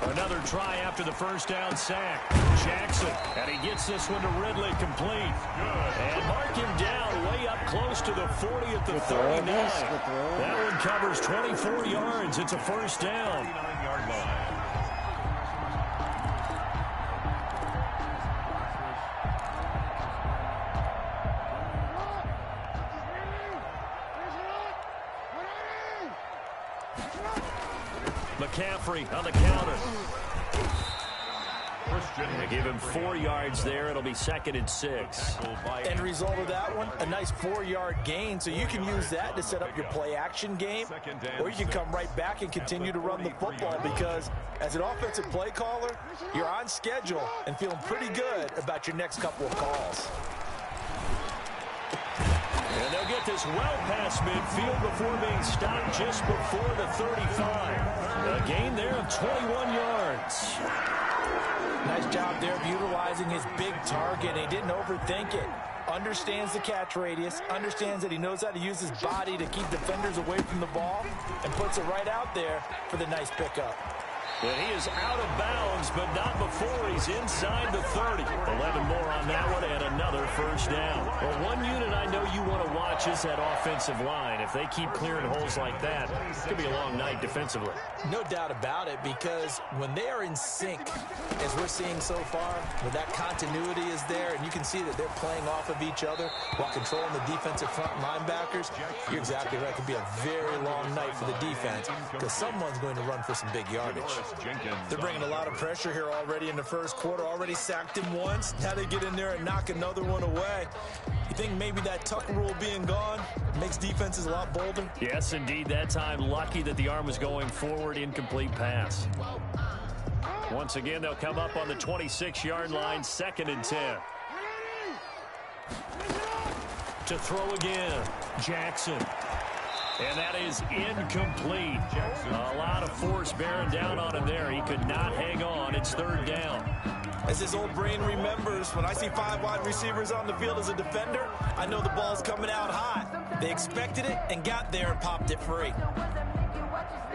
Another try after the 1st down sack. Jackson, and he gets this one to Ridley complete. And mark him down way up close to the 40 at the 39. That one covers 24 yards. It's a 1st down. 39-yard line. McCaffrey on the counter. They give him 4 yards there. It'll be 2nd and 6. End result of that one, a nice 4-yard gain, so you can use that to set up your play-action game, or you can come right back and continue to run the football because as an offensive play caller, you're on schedule and feeling pretty good about your next couple of calls. And they'll get this well past midfield before being stopped just before the 35. A gain there of 21 yards. Nice job there of utilizing his big target. He didn't overthink it. Understands the catch radius, understands that he knows how to use his body to keep defenders away from the ball, and puts it right out there for the nice pickup. And he is out of bounds, but not before he's inside the 30. 11 more on that one and another 1st down. Well, one unit I know you want to watch is that offensive line. If they keep clearing holes like that, it's going to be a long night defensively. No doubt about it, because when they are in sync, as we're seeing so far, where that continuity is there, and you can see that they're playing off of each other while controlling the defensive front linebackers, you're exactly right. It could be a very long night for the defense because someone's going to run for some big yardage. They're bringing a lot of pressure here already in the 1st quarter. Already sacked him once. Now they get in there and knock another one away. You think maybe that tuck rule being gone makes defenses a lot bolder? Yes, indeed. That time, lucky that the arm was going forward. Incomplete pass. Once again, they'll come up on the 26-yard line. 2nd and 10. To throw again. Jackson. And that is incomplete. A lot of force bearing down on him there. He could not hang on. It's 3rd down. As his old brain remembers, when I see 5 wide receivers on the field as a defender, I know the ball's coming out hot. They expected it and got there and popped it free.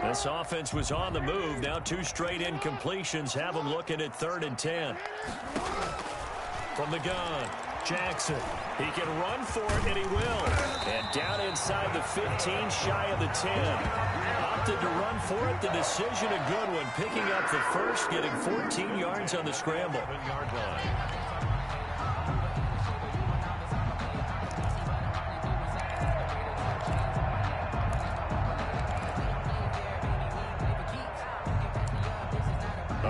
This offense was on the move. Now 2 straight incompletions have them looking at 3rd and 10. From the gun, Jackson. He can run for it, and he will. And down inside the 15, shy of the 10. Opted to run for it. The decision a good one. Picking up the 1st, getting 14 yards on the scramble. 7-yard line.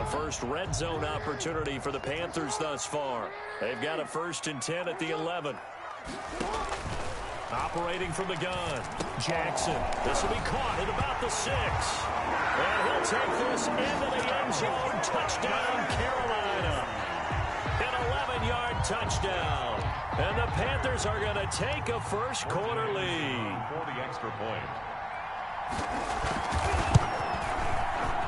The first red zone opportunity for the Panthers thus far. They've got a 1st and 10 at the 11. Operating from the gun, Jackson. This will be caught at about the 6. And he'll take this into the end zone. Touchdown, Carolina. An 11-yard touchdown. And the Panthers are going to take a first quarter lead. For the extra point.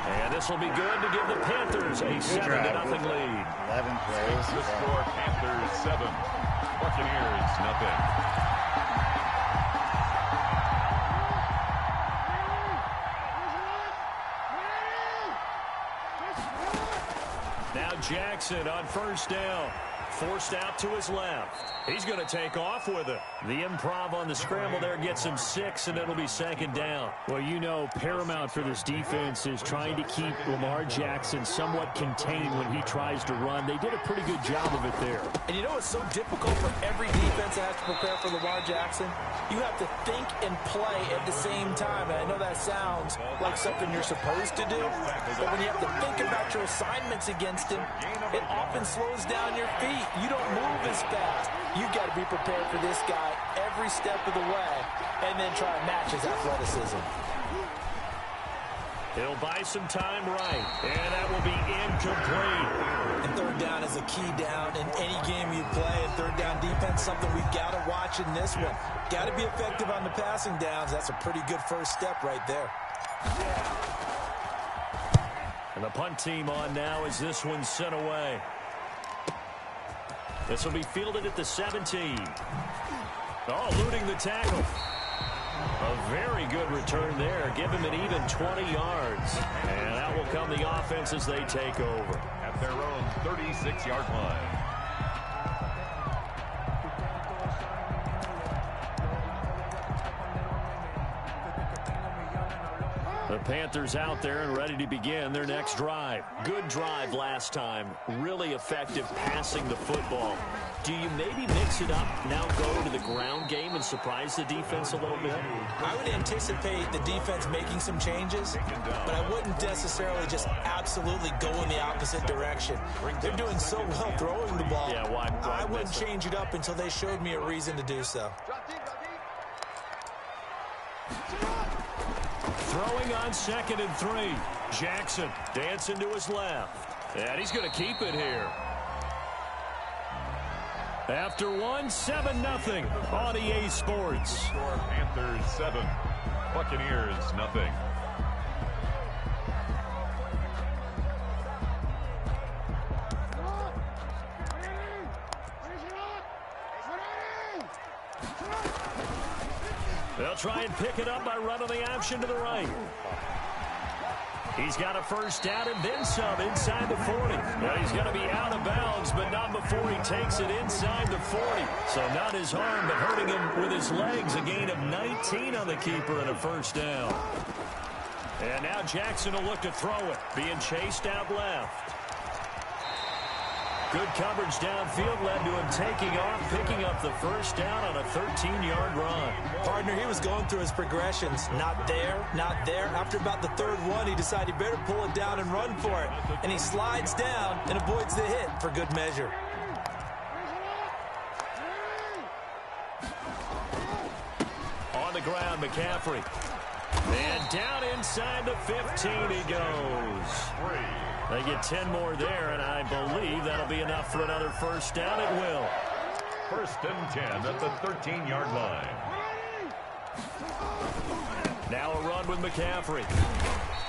And this will be good to give the Panthers a 7-0 lead. 11 plays. The score, Panthers 7. Buccaneers nothing. Now Jackson on 1st down. Forced out to his left. He's going to take off with it. The improv on the scramble there gets him 6, and it'll be 2nd down. Well, you know, paramount for this defense is trying to keep Lamar Jackson somewhat contained when he tries to run. They did a pretty good job of it there. And you know it's so difficult for every defense that has to prepare for Lamar Jackson? You have to think and play at the same time. And I know that sounds like something you're supposed to do, but when you have to think about your assignments against him, it often slows down your feet. You don't move as fast. You've got to be prepared for this guy every step of the way and then try to match his athleticism. He'll buy some time right, and that will be incomplete. And 3rd down is a key down in any game you play. And 3rd down defense, something we've got to watch in this one. Got to be effective on the passing downs. That's a pretty good first step right there. And the punt team on now as this one's sent away. This will be fielded at the 17. Oh, eluding the tackle. A very good return there. Give him an even 20 yards. And that will come the offense as they take over. At their own 36-yard line. The Panthers out there and ready to begin their next drive. Good drive last time. Really effective passing the football. Do you maybe mix it up, now go to the ground game and surprise the defense a little bit? I would anticipate the defense making some changes, but I wouldn't necessarily just absolutely go in the opposite direction. They're doing so well throwing the ball. Yeah, why I wouldn't change it up until they showed me a reason to do so. Throwing on 2nd and 3. Jackson dancing to his left. And he's going to keep it here. After 7-0 on EA Sports. Score Panthers 7. Buccaneers nothing. They'll try and pick it up by running the option to the right. He's got a 1st down and then some inside the 40. Well, he's going to be out of bounds, but not before he takes it inside the 40. So not his arm, but hurting him with his legs. A gain of 19 on the keeper and a 1st down. And now Jackson will look to throw it, being chased out left. Good coverage downfield led to him taking off, picking up the 1st down on a 13-yard run. Partner, he was going through his progressions. Not there, not there. After about the 3rd one, he decided he better pull it down and run for it. And he slides down and avoids the hit for good measure. On the ground, McCaffrey. And down inside the 15 he goes. They get 10 more there, and I believe that'll be enough for another 1st down. It will. 1st and 10 at the 13-yard line. Now a run with McCaffrey.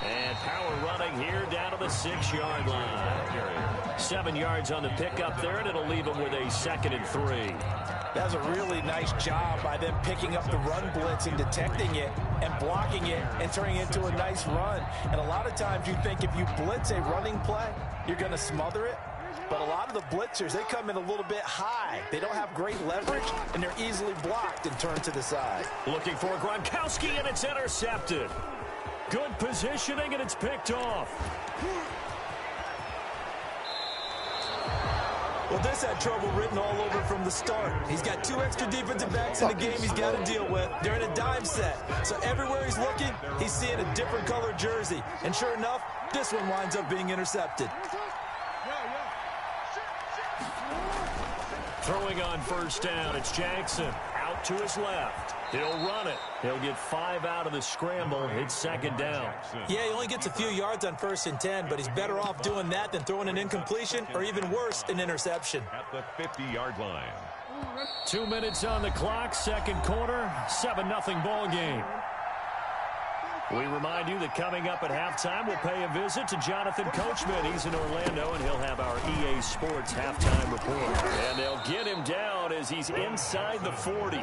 And power running here down to the 6-yard line. 7 yards on the pickup there, and it'll leave him with a 2nd and 3. That was a really nice job by them picking up the run blitz and detecting it and blocking it and turning it into a nice run. And a lot of times you think if you blitz a running play, you're going to smother it. But a lot of the blitzers, they come in a little bit high. They don't have great leverage, and they're easily blocked and turned to the side. Looking for Gronkowski, and it's intercepted. Good positioning, and it's picked off. Well, this had trouble written all over from the start. He's got 2 extra defensive backs in the game he's got to deal with. They're in a dime set. So everywhere he's looking, he's seeing a different color jersey. And sure enough, this one winds up being intercepted. Throwing on first down, it's Jackson. Out to his left. He'll run it. He'll get 5 out of the scramble. It's second down. Yeah, he only gets a few yards on 1st and 10, but he's better off doing that than throwing an incompletion or even worse, an interception. At the 50-yard line. 2 minutes on the clock, second quarter, 7-0 ball game. We remind you that coming up at halftime, we'll pay a visit to Jonathan Coachman. He's in Orlando, and he'll have our EA Sports halftime report. And they'll get him down as he's inside the 40.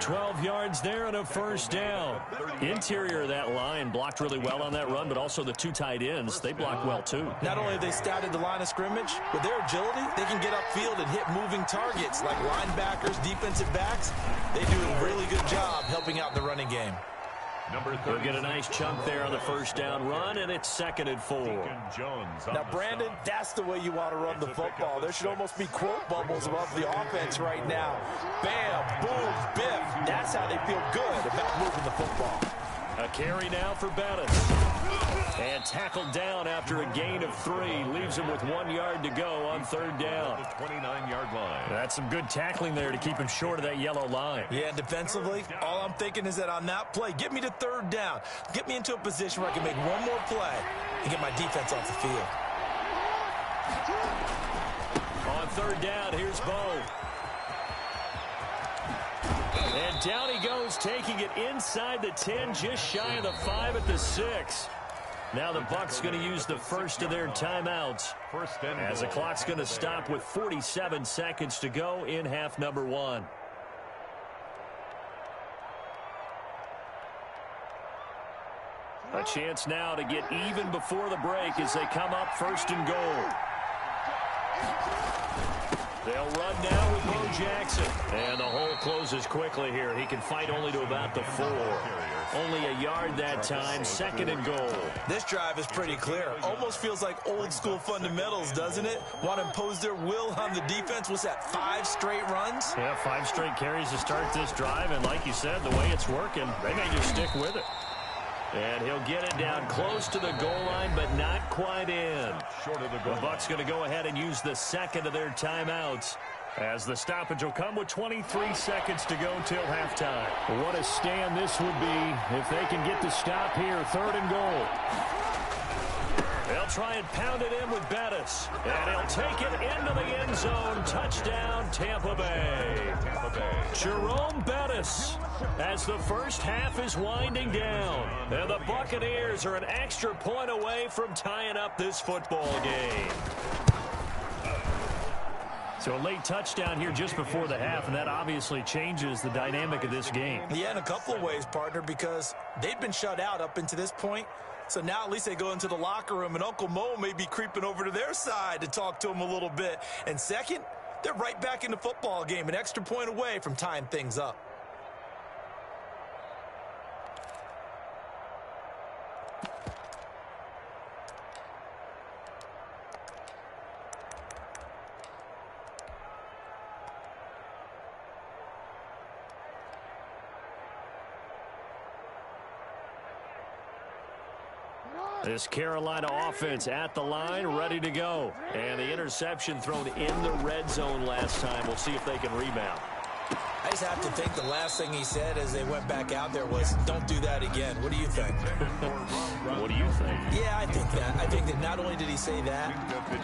12 yards there and a first down. Interior of that line blocked really well on that run, but also the 2 tight ends, they blocked well too. Not only have they scouted the line of scrimmage, with their agility, they can get upfield and hit moving targets like linebackers, defensive backs. They do a really good job helping out in the running game. He'll get a nice chunk there on the first down run, and it's 2nd and 4. Now, Brandon, that's the way you want to run the football. There should almost be quote bubbles above the offense right now. Bam, boom, biff. That's how they feel good about moving the football. A carry now for Bettis. And tackled down after a gain of 3. Leaves him with 1 yard to go on 3rd down. 29-yard line. That's some good tackling there to keep him short of that yellow line. Yeah, and defensively, all I'm thinking is that on that play, get me to 3rd down. Get me into a position where I can make one more play and get my defense off the field. On 3rd down, here's Bo. And down he goes, taking it inside the 10, just shy of the 5 at the 6. Now the Bucs going to use the first of their timeouts as the clock's going to stop with 47 seconds to go in half number 1. A chance now to get even before the break as they come up 1st and goal. They'll run now with Bo Jackson. And the hole closes quickly here. He can fight only to about the 4. Only a yard that time, 2nd and goal. This drive is pretty clear. Almost feels like old school fundamentals, doesn't it? Want to impose their will on the defense. What's that, 5 straight runs? Yeah, 5 straight carries to start this drive. And like you said, the way it's working, they may just stick with it. And he'll get it down close to the goal line, but not quite in. Short of the goal. The Bucs going to go ahead and use the 2nd of their timeouts, as the stoppage will come with 23 seconds to go till halftime. What a stand this would be if they can get the stop here. 3rd and goal. They'll try and pound it in with Bettis. And he'll take it into the end zone. Touchdown, Tampa Bay. Jerome Bettis, as the first half is winding down. And the Buccaneers are an extra point away from tying up this football game. So a late touchdown here just before the half, and that obviously changes the dynamic of this game. Yeah, in a couple of ways, partner, because they've been shut out up until this point. So now at least they go into the locker room, and Uncle Mo may be creeping over to their side to talk to him a little bit. And second, they're right back in the football game, an extra point away from tying things up. This Carolina offense at the line, ready to go. And the interception thrown in the red zone last time. We'll see if they can rebound. I just have to think the last thing he said as they went back out there was, don't do that again. What do you think? What do you think? Yeah, I think that. I think that not only did he say that,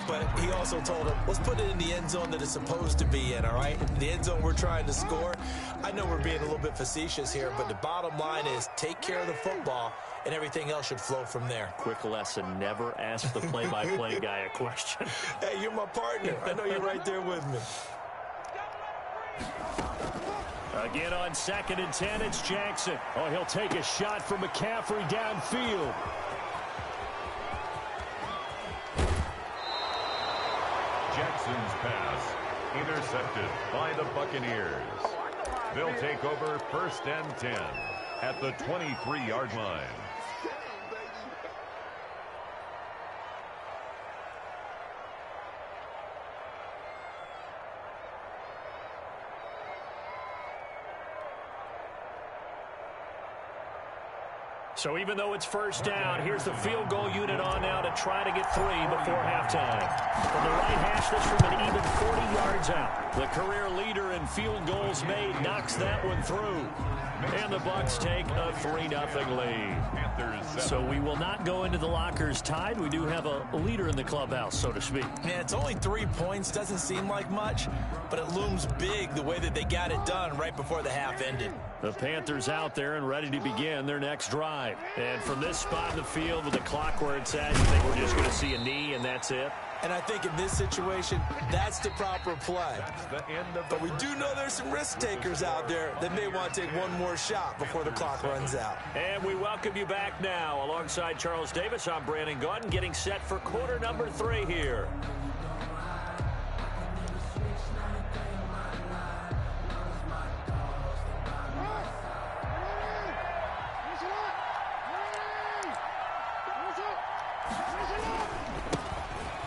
but he also told him, let's put it in the end zone that it's supposed to be in, all right? The end zone we're trying to score. I know we're being a little bit facetious here, but the bottom line is take care of the football, and everything else should flow from there. Quick lesson, never ask the play-by-play guy a question. Hey, you're my partner. I know you're right there with me. Again on 2nd and 10, it's Jackson. Oh, he'll take a shot from McCaffrey downfield. Jackson's pass intercepted by the Buccaneers. They'll take over 1st and 10 at the 23-yard line. So even though it's first down, here's the field goal unit on now to try to get 3 before halftime. From the right hash, this from an even 40 yards out. The career leader in field goals made knocks that one through. And the Bucs take a 3-0 lead. So we will not go into the lockers tied. We do have a leader in the clubhouse, so to speak. Yeah, it's only 3 points. Doesn't seem like much, but it looms big the way that they got it done right before the half ended. The Panthers out there and ready to begin their next drive. And from this spot in the field with the clock where it's at, you think we're just going to see a knee and that's it? And I think in this situation, that's the proper play. But we do know there's some risk takers out there that may want to take one more shot before the clock runs out. And we welcome you back now. Alongside Charles Davis, I'm Brandon Gaudin, getting set for quarter number 3 here.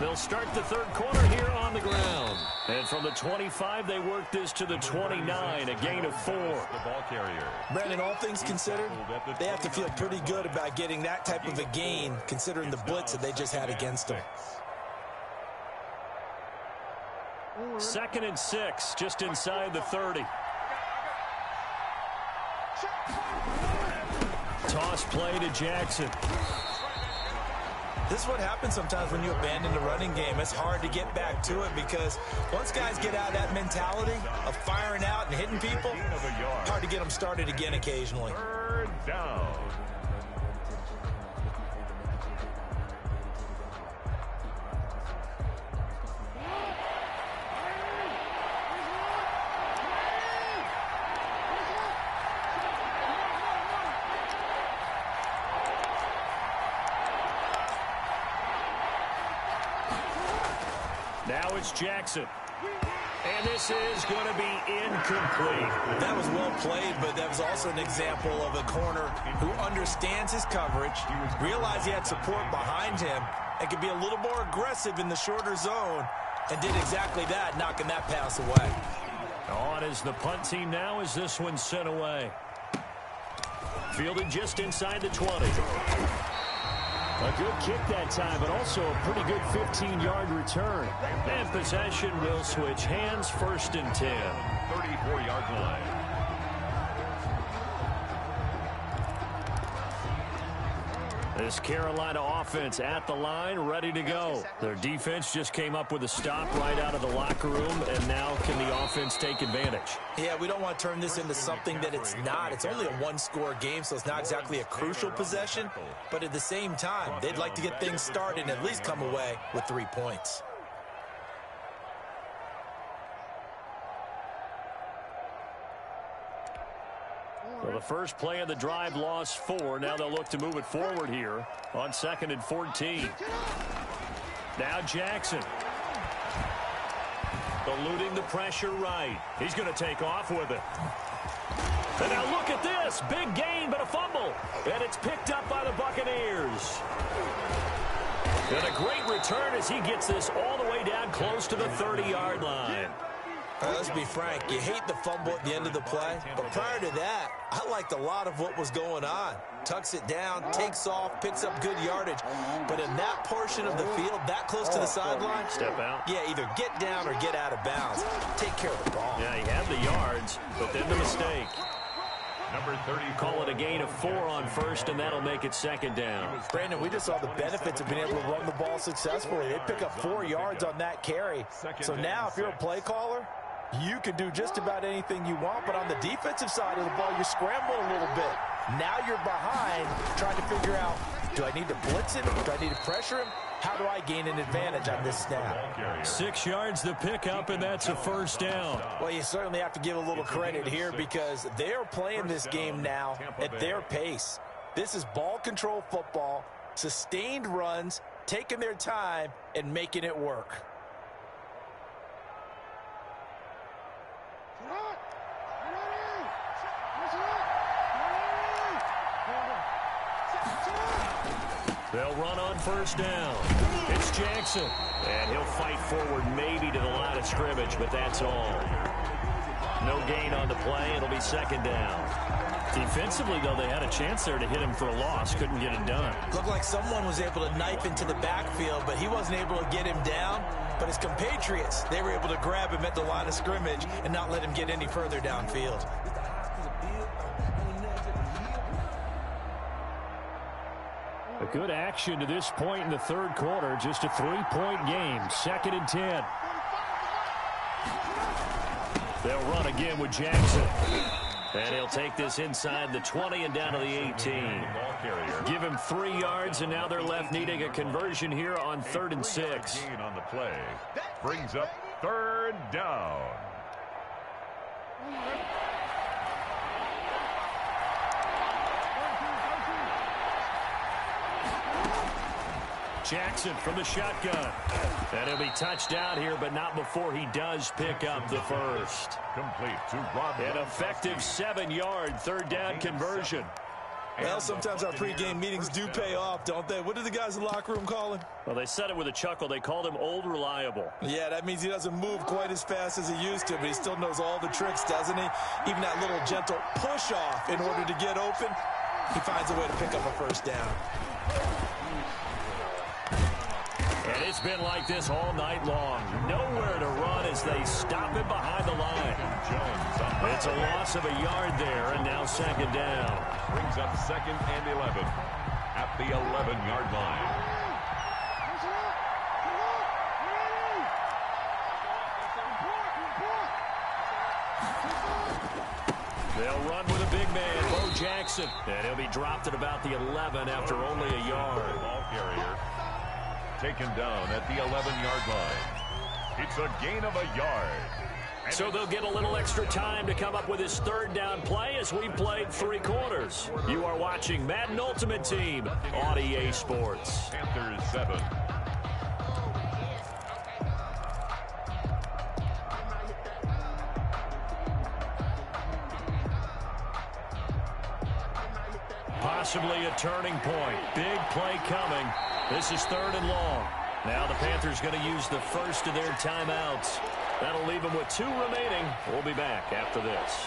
They'll start the third quarter here on the ground. And from the 25, they work this to the 29, a gain of 4. The ball carrier. Brandon, all things considered, they have to feel pretty good about getting that type of a gain, considering the blitz that they just had against them. 2nd and 6, just inside the 30. Toss play to Jackson. This is what happens sometimes when you abandon the running game. It's hard to get back to it because once guys get out of that mentality of firing out and hitting people, hard to get them started again occasionally. 3rd down. Now it's Jackson. And this is going to be incomplete. That was well played, but that was also an example of a corner who understands his coverage, realized he had support behind him, and could be a little more aggressive in the shorter zone, and did exactly that, knocking that pass away. On is the punt team now as this one's sent away. Fielded just inside the 20. A good kick that time, but also a pretty good 15-yard return. And possession will switch hands, 1st and 10. 34-yard line. This Carolina offense at the line, ready to go. Their defense just came up with a stop right out of the locker room, and now can the offense take advantage? Yeah, we don't want to turn this into something that it's not. It's only a one-score game, so it's not exactly a crucial possession. But at the same time, they'd like to get things started and at least come away with 3 points. Well, the first play of the drive lost 4. Now they'll look to move it forward here on 2nd and 14. Now Jackson. Eluding the pressure right. He's going to take off with it. And now look at this. Big gain, but a fumble. And it's picked up by the Buccaneers. And a great return as he gets this all the way down close to the 30-yard line. Let's be frank, you hate the fumble at the end of the play, but prior to that, I liked a lot of what was going on. Tucks it down, takes off, picks up good yardage. But in that portion of the field, that close to the sideline, step out. Yeah, either get down or get out of bounds. Take care of the ball. Yeah, he had the yards, but then the mistake. Number 30. Call it a gain of 4 on 1st, and that'll make it 2nd down. Brandon, we just saw the benefits of being able to run the ball successfully. They pick up 4 yards on that carry. So now, if you're a play caller, you can do just about anything you want, but on the defensive side of the ball, you scramble a little bit. Now you're behind, trying to figure out, do I need to blitz him? Do I need to pressure him? How do I gain an advantage on this snap? 6 yards the pickup, and that's a 1st down. Well, you certainly have to give a little credit here because they're playing this game now at their pace. This is ball control football, sustained runs, taking their time, and making it work. They'll run on 1st down. It's Jackson. And he'll fight forward maybe to the line of scrimmage, but that's all. No gain on the play. It'll be 2nd down. Defensively, though, they had a chance there to hit him for a loss. Couldn't get it done. Looked like someone was able to knife into the backfield, but he wasn't able to get him down. But his compatriots, they were able to grab him at the line of scrimmage and not let him get any further downfield. A good action to this point in the third quarter. Just a 3-point game. 2nd and 10. They'll run again with Jackson. And he'll take this inside the 20 and down to the 18. Give him 3 yards, and now they're left needing a conversion here on 3rd and 6. Gain on the play brings up 3rd down. Jackson from the shotgun. And he'll be touched out here, but not before he does pick up the first. Complete to Rob. An effective 7-yard 3rd down conversion. Well, sometimes our pregame meetings do pay off, don't they? What did the guys in the locker room call him? Well, they said it with a chuckle. They called him Old Reliable. Yeah, that means he doesn't move quite as fast as he used to, but he still knows all the tricks, doesn't he? Even that little gentle push-off in order to get open, he finds a way to pick up a first down. And it's been like this all night long. Nowhere to run as they stop him behind the line. It's a loss of a yard there, and now 2nd down. Brings up 2nd and 11 at the 11-yard line. They'll run with a big man, Bo Jackson. And he'll be dropped at about the 11 after only a yard. Ball carrier taken down at the 11-yard line. It's a gain of a yard. So they'll get a little extra time to come up with his 3rd down play as we played 3 quarters. You are watching Madden Ultimate Team on EA Sports. Panthers 7. Possibly a turning point. Big play coming. This is 3rd and long. Now the Panthers going to use the first of their timeouts. That'll leave them with 2 remaining. We'll be back after this.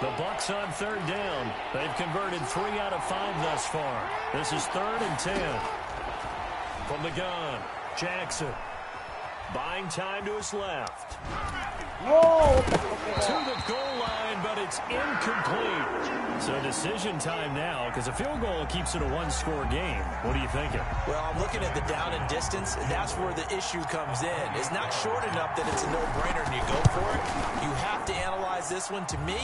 The Bucs on 3rd down. They've converted 3 out of 5 thus far. This is 3rd and 10. From the gun, Jackson. Buying time to his left. To the goal line, but it's incomplete. So decision time now, because a field goal keeps it a 1-score game. What are you thinking? Well, I'm looking at the down and distance, and that's where the issue comes in. It's not short enough that it's a no-brainer and you go for it. You have to analyze this one. To me,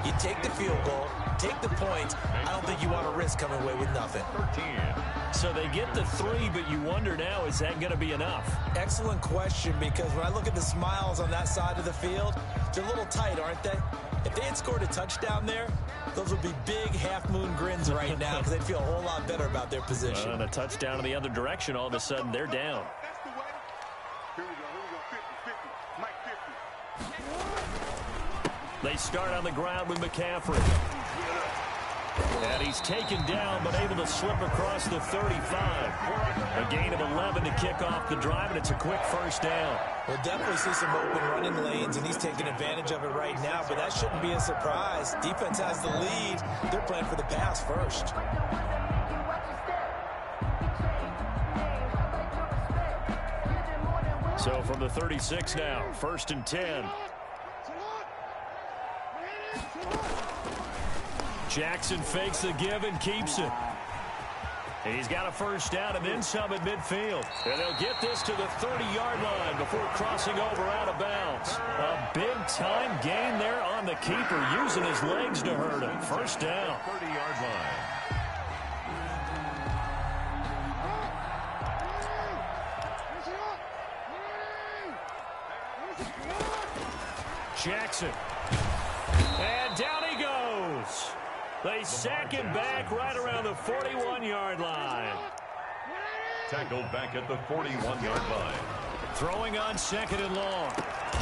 you take the field goal, take the points. I don't think you want to risk coming away with nothing. So they get the 3, but you wonder now, is that going to be enough? Excellent question, because when I look at the smiles on that side of the field, they're a little tight, aren't they? If they had scored a touchdown there, those would be big half-moon grins right now because they'd feel a whole lot better about their position. And a touchdown in the other direction, all of a sudden they're down. They start on the ground with McCaffrey. And he's taken down, but able to slip across the 35. A gain of 11 to kick off the drive, and it's a quick first down. We'll definitely see some open running lanes, and he's taking advantage of it right now, but that shouldn't be a surprise. Defense has the lead. They're playing for the pass first. So from the 36 now, 1st and 10. Jackson fakes the give and keeps it. He's got a first down and then some at midfield. And they'll get this to the 30-yard line before crossing over out of bounds. A big-time gain there on the keeper, using his legs to hurt him. First down. 30-yard line. Jackson. And down he goes. They sack him back right around the 41-yard line. Tackled back at the 41-yard line. Throwing on 2nd and long.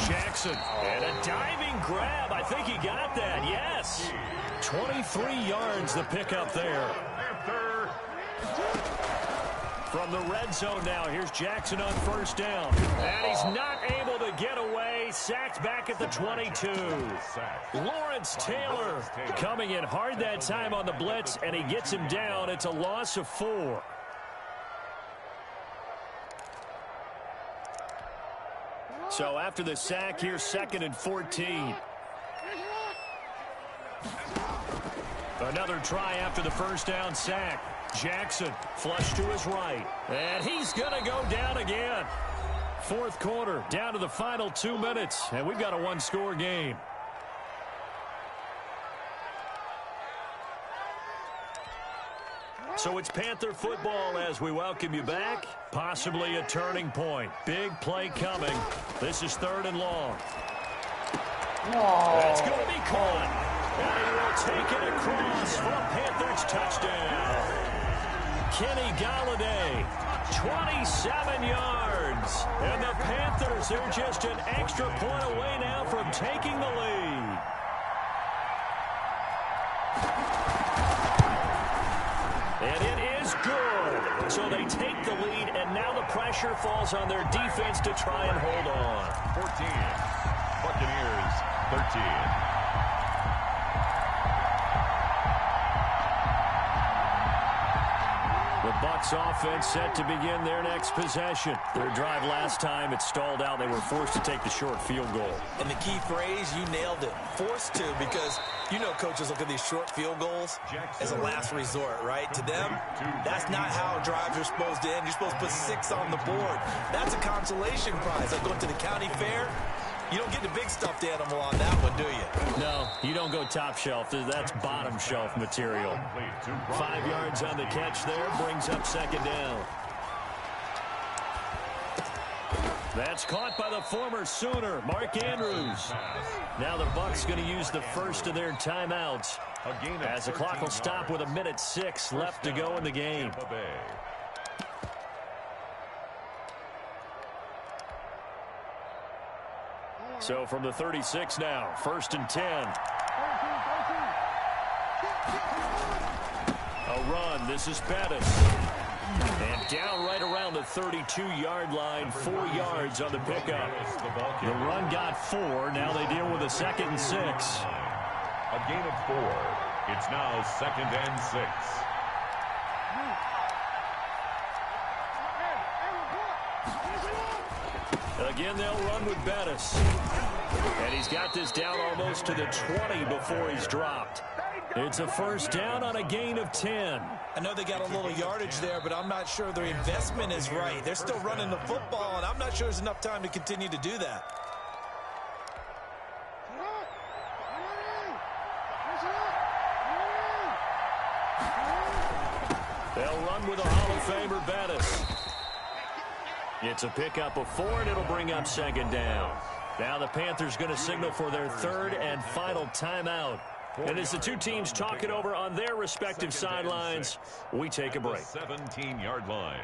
Jackson. And a diving grab. I think he got that. Yes. 23 yards the pickup there. From the red zone now, here's Jackson on first down. And he's not able to get away. Sacked back at the 22. Lawrence Taylor coming in hard that time on the blitz, and he gets him down. It's a loss of 4. So after the sack, here's 2nd and 14. Another try after the first down sack. Jackson flush to his right. And he's going to go down again. 4th quarter, down to the final 2 minutes. And we've got a one-score game. So it's Panther football as we welcome you back. Possibly a turning point. Big play coming. This is 3rd and long. That's going to be caught. And he will take it across for a Panthers touchdown. Kenny Galladay, 27 yards. And the Panthers are just an extra point away now from taking the lead. And it is good. So they take the lead, and now the pressure falls on their defense to try and hold on. 14. Buccaneers, 13. The Bucs offense set to begin their next possession. Their drive last time, it stalled out. They were forced to take the short field goal. And the key phrase, you nailed it. Forced to, because you know coaches look at these short field goals as a last resort, right? To them, that's not how drives are supposed to end. You're supposed to put 6 on the board. That's a consolation prize. Like going to the county fair, you don't get the big stuffed animal on that one, do you? No, you don't go top shelf. That's bottom shelf material. 5 yards on the catch there, brings up 2nd down. That's caught by the former Sooner, Mark Andrews. Now the Bucs going to use the first of their timeouts as the clock will stop with 1:06 left to go in the game. So from the 36 now, 1st and 10. A run. This is Pettis. And down right around the 32-yard line, 4 yards on the pickup. The run got 4. Now they deal with a 2nd and 6. A gain of 4. It's now 2nd and 6. Again, they'll run with Bettis. And he's got this down almost to the 20 before he's dropped. It's a first down on a gain of 10. I know they got a little yardage there, but I'm not sure their investment is right. They're still running the football, and I'm not sure there's enough time to continue to do that. They'll run with a Hall of Famer, Bettis. It's a pickup of 4, and it'll bring up 2nd down. Now the Panthers going to signal for their 3rd and final timeout. And as the two teams talk it over on their respective sidelines, we take a break. 17-yard line.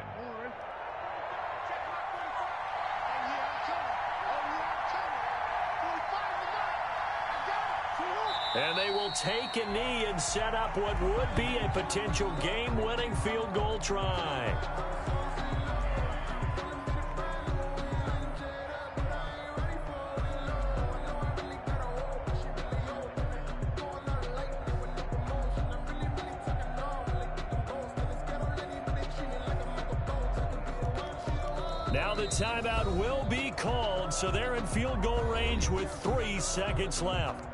And they will take a knee and set up what would be a potential game-winning field goal try. Now the timeout will be called, so they're in field goal range with 3 seconds left.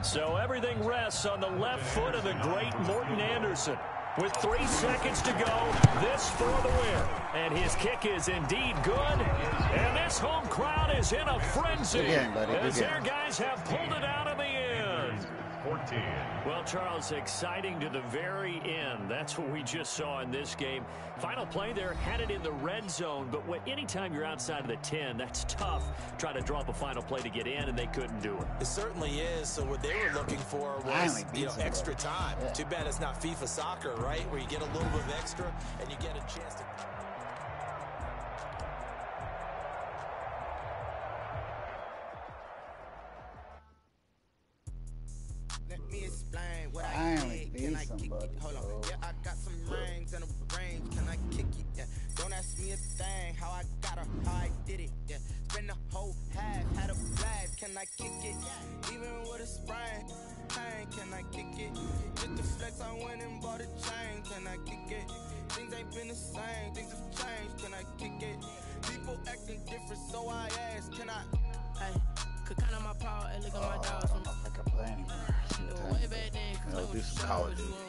So everything rests on the left foot of the great Morton Anderson. With 3 seconds to go, this for the win. And his kick is indeed good. And this home crowd is in a frenzy. As their guys have pulled it out in the end. 14. Well, Charles, exciting to the very end. That's what we just saw in this game. Final play there, had it in the red zone, but anytime you're outside of the 10, that's tough. Try to draw up a final play to get in, and they couldn't do it. It certainly is. So what they were looking for was, extra time. Yeah. Too bad it's not FIFA soccer, right, where you get a little bit of extra and you get a chance to... Finally beat somebody. Hold on. Yeah, I got some rings and a range. Can I kick it? ask me a thing, how I got her, how I did it, yeah. Spend the whole half, had a blast, can I kick it? Even with a sprain, pain, can I kick it? Just the flex, I went and bought a chain, can I kick it? Things ain't been the same, things have changed, can I kick it? People acting different, so I ask, can I? Hey, could count on my power and look at my dogs. I don't think I play anymore. Way back then, I'll do some Call of Duty.